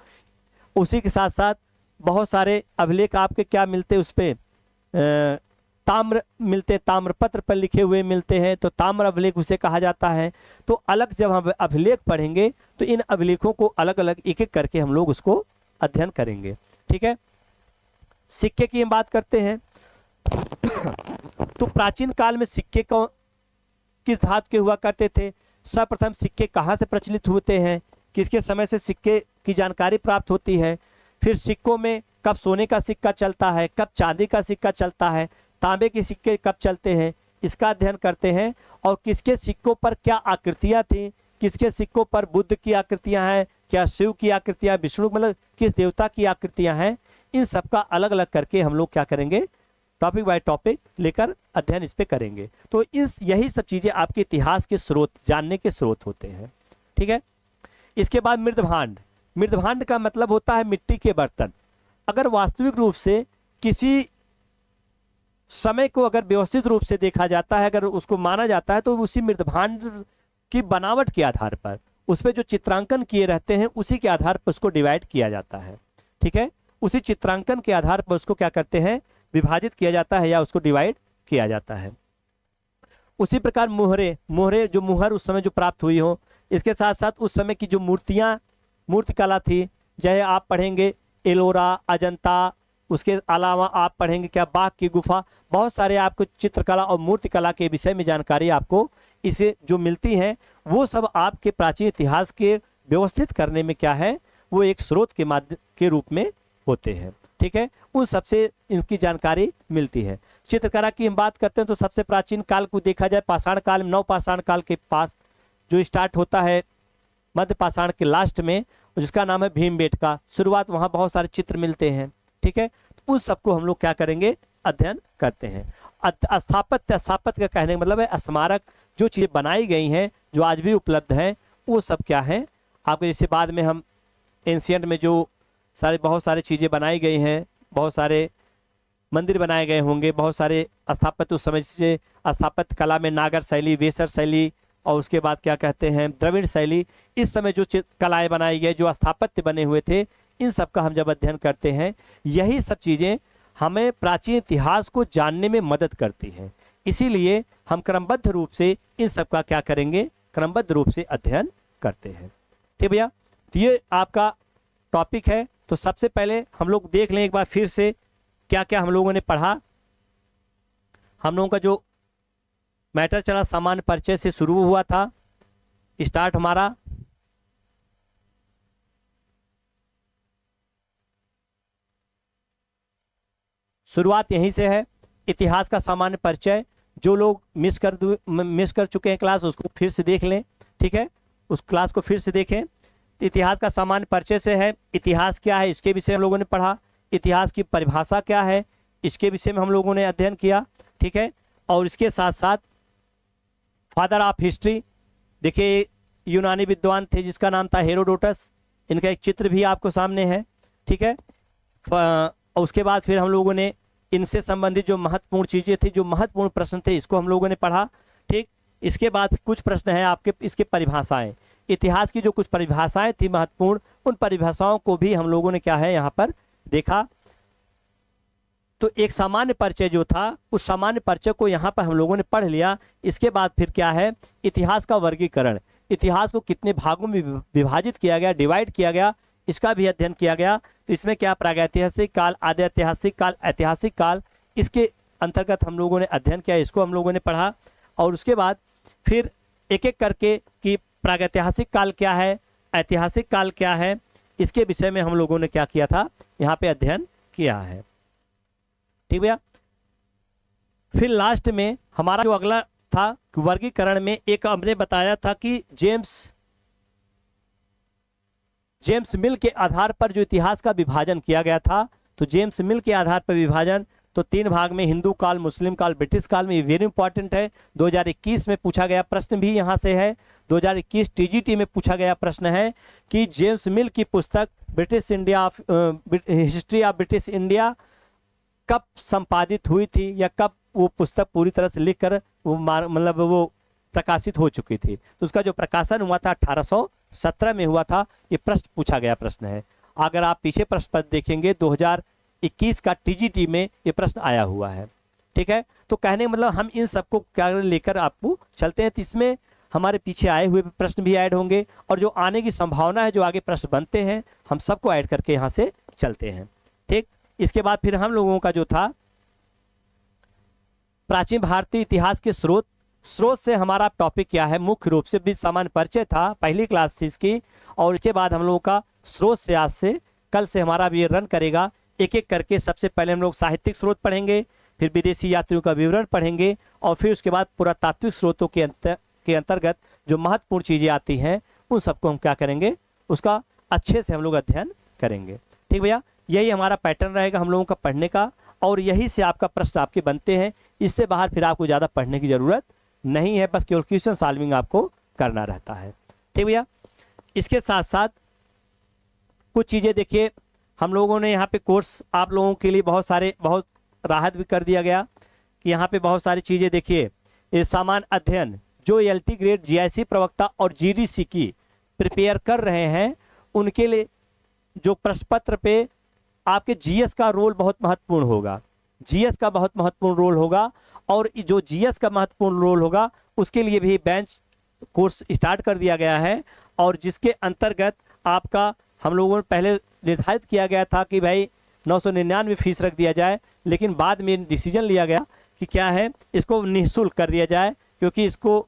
उसी के साथ साथ बहुत सारे अभिलेख आपके क्या मिलते उस पर ताम्र मिलते, ताम्रपत्र पर लिखे हुए मिलते हैं, तो ताम्र अभिलेख उसे कहा जाता है। तो अलग जब हम अभिलेख पढ़ेंगे तो इन अभिलेखों को अलग अलग एक एक करके हम लोग उसको अध्ययन करेंगे। ठीक है, सिक्के की हम बात करते हैं तो प्राचीन काल में सिक्के को किस धातु के हुआ करते थे? सर्वप्रथम सिक्के कहाँ से प्रचलित होते हैं, किसके समय से सिक्के की जानकारी प्राप्त होती है, फिर सिक्कों में कब सोने का सिक्का चलता है, कब चांदी का सिक्का चलता है, तांबे के सिक्के कब चलते हैं, इसका अध्ययन करते हैं। और किसके सिक्कों पर क्या आकृतियां थी, किसके सिक्कों पर बुद्ध की आकृतियां हैं, क्या शिव की आकृतियां, विष्णु, मतलब किस देवता की आकृतियां हैं, इन सब का अलग अलग करके हम लोग क्या करेंगे, टॉपिक बाय टॉपिक लेकर अध्ययन इस पे करेंगे। तो यही सब चीजें आपके इतिहास के स्रोत, जानने के स्रोत होते हैं। ठीक है, इसके बाद मृदभांड। मृदभांड का मतलब होता है मिट्टी के बर्तन। अगर वास्तविक रूप से किसी समय को अगर व्यवस्थित रूप से देखा जाता है, अगर उसको माना जाता है, तो उसी मृदभांड की बनावट के आधार पर उस पर जो चित्रांकन किए रहते हैं उसी के आधार पर उसको डिवाइड किया जाता है। ठीक है, उसी चित्रांकन के आधार पर उसको क्या करते हैं, विभाजित किया जाता है या उसको डिवाइड किया जाता है। उसी प्रकार मोहरे जो मुहर उस समय जो प्राप्त हुई हो, इसके साथ साथ उस समय की जो मूर्ति कला थी, चाहे आप पढ़ेंगे एलोरा, अजंता, उसके अलावा आप पढ़ेंगे क्या बाघ की गुफा, बहुत सारे आपको चित्रकला और मूर्तिकला के विषय में जानकारी आपको इसे जो मिलती है वो सब आपके प्राचीन इतिहास के व्यवस्थित करने में क्या है, वो एक स्रोत के माध्यम के रूप में होते हैं। ठीक है, उन सबसे इनकी जानकारी मिलती है। चित्रकला की हम बात करते हैं तो सबसे प्राचीन काल को देखा जाए पाषाण काल में, नवपाषाण काल के पास जो स्टार्ट होता है मध्य पाषाण के लास्ट में, जिसका नाम है भीमबेटका, शुरुआत वहाँ बहुत सारे चित्र मिलते हैं। ठीक है, तो उस सबको हम लोग क्या करेंगे, अध्ययन करते हैं। स्थापत्य का कहने का मतलब है स्मारक, जो चीजें बनाई गई हैं जो आज भी उपलब्ध हैं वो सब क्या है आपको, जैसे बाद में हम एंशियंट में जो बहुत सारे चीजें बनाई गई हैं, बहुत सारे मंदिर बनाए गए होंगे, बहुत सारे स्थापत्य उस समय से स्थापत्य कला में नागर शैली, वेसर शैली और उसके बाद क्या कहते हैं द्रविड़ शैली, इस समय जो कलाएं बनाई गई, जो स्थापत्य बने हुए थे, इन सब का हम जब अध्ययन करते हैं, यही सब चीजें हमें प्राचीन इतिहास को जानने में मदद करती हैं। इसीलिए हम क्रमबद्ध रूप से इन सब का क्या करेंगे, क्रमबद्ध रूप से अध्ययन करते हैं। ठीक भैया, तो ये आपका टॉपिक है। तो सबसे पहले हम लोग देख लें एक बार फिर से क्या क्या हम लोगों ने पढ़ा। हम लोगों का जो मैटर चला सामान्य परिचय से शुरू हुआ था, स्टार्ट हमारा शुरुआत यहीं से है, इतिहास का सामान्य परिचय। जो लोग मिस कर चुके हैं क्लास, उसको फिर से देख लें। ठीक है, उस क्लास को फिर से देखें। तो इतिहास का सामान्य परिचय से है, इतिहास क्या है इसके विषय में हम लोगों ने पढ़ा, इतिहास की परिभाषा क्या है इसके विषय में हम लोगों ने अध्ययन किया। ठीक है, और इसके साथ साथ फादर ऑफ हिस्ट्री, देखिए यूनानी विद्वान थे जिसका नाम था हेरोडोटस, इनका एक चित्र भी आपको सामने है। ठीक है, और उसके बाद फिर हम लोगों ने इनसे संबंधित जो महत्वपूर्ण चीजें थी, जो महत्वपूर्ण प्रश्न थे, इसको हम लोगों ने पढ़ा। ठीक, इसके बाद कुछ प्रश्न है आपके, इसके परिभाषाएं, इतिहास की जो कुछ परिभाषाएं थी महत्वपूर्ण, उन परिभाषाओं को भी हम लोगों ने क्या है यहाँ पर देखा। तो एक सामान्य परिचय जो था, उस सामान्य परिचय को यहाँ पर हम लोगों ने पढ़ लिया। इसके बाद फिर क्या है, इतिहास का वर्गीकरण, इतिहास को कितने भागों में विभाजित किया गया, डिवाइड किया गया, इसका भी अध्ययन किया गया। तो इसमें क्या प्रागैतिहासिक काल, आदि ऐतिहासिक काल, ऐतिहासिक काल, इसके अंतर्गत हम लोगों ने अध्ययन किया, इसको हम लोगों ने पढ़ा। और उसके बाद फिर एक एक करके कि प्रागैतिहासिक काल क्या है, ऐतिहासिक काल क्या है, इसके विषय में हम लोगों ने क्या किया था, यहाँ पे अध्ययन किया है। ठीक भैया, फिर लास्ट में हमारा जो अगला था वर्गीकरण में, एक हमने बताया था कि जेम्स जेम्स मिल के आधार पर जो इतिहास का विभाजन किया गया था, तो जेम्स मिल के आधार पर विभाजन, तो 3 भाग में, हिंदू काल, मुस्लिम काल, ब्रिटिश काल में, ये वेरी इंपॉर्टेंट है। 2021 में पूछा गया प्रश्न भी यहाँ से है। 2021 टीजीटी में पूछा गया प्रश्न है कि जेम्स मिल की पुस्तक British India, history of British India कब संपादित हुई थी, या कब वो पुस्तक पूरी तरह से लिखकर वो मतलब वो प्रकाशित हो चुकी थी। तो उसका जो प्रकाशन हुआ था 1817 में हुआ था। ये प्रश्न पूछा गया प्रश्न है। अगर आप पीछे प्रश्न पत्र देखेंगे 2021 का टीजीटी में ये प्रश्न आया हुआ है। ठीक है, तो कहने मतलब हम इन सबको क्या लेकर आपको चलते हैं, तो इसमें हमारे पीछे आए हुए प्रश्न भी ऐड होंगे, और जो आने की संभावना है, जो आगे प्रश्न बनते हैं, हम सबको ऐड करके यहाँ से चलते हैं। ठीक, इसके बाद फिर हम लोगों का जो था प्राचीन भारतीय इतिहास के स्रोत से हमारा टॉपिक क्या है, मुख्य रूप से भी सामान्य परिचय था, पहली क्लास थी इसकी, और इसके बाद हम लोगों का स्रोत से आज से कल से हमारा भी ये रन करेगा, एक एक करके। सबसे पहले हम लोग साहित्यिक स्रोत पढ़ेंगे, फिर विदेशी यात्रियों का विवरण पढ़ेंगे, और फिर उसके बाद पुरातात्विक स्रोतों के अंतर्गत जो महत्वपूर्ण चीजें आती हैं उन सबको हम क्या करेंगे, उसका अच्छे से हम लोग अध्ययन करेंगे। ठीक भैया, यही हमारा पैटर्न रहेगा हम लोगों का पढ़ने का, और यही से आपका प्रश्न आपके बनते हैं। इससे बाहर फिर आपको ज़्यादा पढ़ने की ज़रूरत नहीं है, बस केवल क्वेश्चन सॉल्विंग आपको करना रहता है। ठीक भैया, इसके साथ साथ कुछ चीज़ें देखिए, हम लोगों ने यहाँ पे कोर्स आप लोगों के लिए बहुत राहत भी कर दिया गया कि यहाँ पे बहुत सारी चीज़ें देखिए, ये सामान्य अध्ययन जो एलटी ग्रेड, जीआईसी प्रवक्ता और जीडीसी की प्रिपेयर कर रहे हैं, उनके लिए जो प्रश्न पत्र पे आपके जीएस का रोल बहुत महत्वपूर्ण होगा। जीएस का बहुत महत्वपूर्ण रोल होगा, और जो जीएस का महत्वपूर्ण रोल होगा उसके लिए भी बेंच कोर्स स्टार्ट कर दिया गया है, और जिसके अंतर्गत आपका हम लोगों ने पहले निर्धारित किया गया था कि भाई 999 फीस रख दिया जाए, लेकिन बाद में डिसीजन लिया गया कि क्या है, इसको निःशुल्क कर दिया जाए, क्योंकि इसको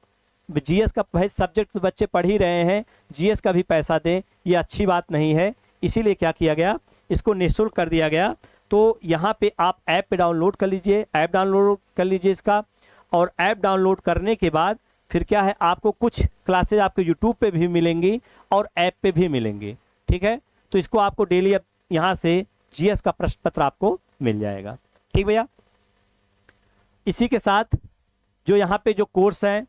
जीएस का भाई सब्जेक्ट तो बच्चे पढ़ ही रहे हैं, जीएस का भी पैसा दें ये अच्छी बात नहीं है। इसीलिए क्या किया गया, इसको निःशुल्क कर दिया गया। तो यहाँ पे आप ऐप पे डाउनलोड कर लीजिए, ऐप डाउनलोड कर लीजिए इसका, और ऐप डाउनलोड करने के बाद फिर क्या है, आपको कुछ क्लासेज आपको यूट्यूब पे भी मिलेंगी और ऐप पे भी मिलेंगी। ठीक है, तो इसको आपको डेली अब यहाँ से जीएस का प्रश्न पत्र आपको मिल जाएगा। ठीक भैया, इसी के साथ जो यहाँ पे जो कोर्स हैं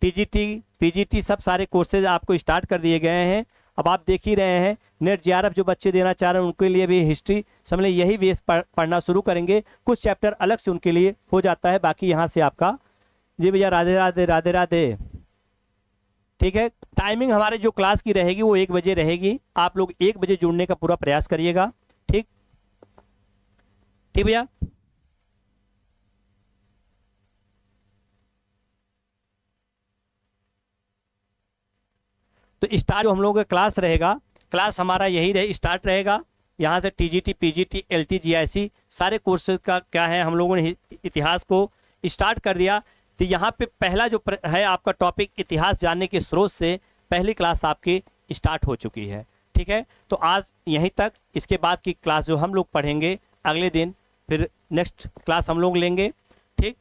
टीजीटी, पीजीटी, सब सारे कोर्सेज आपको स्टार्ट कर दिए गए हैं। अब आप देख ही रहे हैं, नेट जेआरएफ जो बच्चे देना चाह रहे हैं उनके लिए भी हिस्ट्री समझ लें यही बेस पढ़ना शुरू करेंगे। कुछ चैप्टर अलग से उनके लिए हो जाता है, बाकी यहाँ से आपका। जी भैया, राधे राधे राधे राधे। ठीक है, टाइमिंग हमारे जो क्लास की रहेगी वो 1 बजे रहेगी, आप लोग 1 बजे जुड़ने का पूरा प्रयास करिएगा। ठीक, ठीक भैया। तो स्टार्ट जो हम लोगों का क्लास रहेगा, क्लास हमारा यही स्टार्ट रहेगा। यहाँ से टीजीटी, पीजीटी, एलटी, जीआईसी सारे कोर्सेज का क्या है, हम लोगों ने इतिहास को स्टार्ट कर दिया। तो यहाँ पे पहला जो है आपका टॉपिक, इतिहास जानने के स्रोत से पहली क्लास आपकी स्टार्ट हो चुकी है। ठीक है, तो आज यहीं तक। इसके बाद की क्लास जो हम लोग पढ़ेंगे अगले दिन, फिर नेक्स्ट क्लास हम लोग लेंगे। ठीक,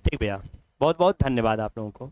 ठीक भैया, बहुत बहुत धन्यवाद आप लोगों को।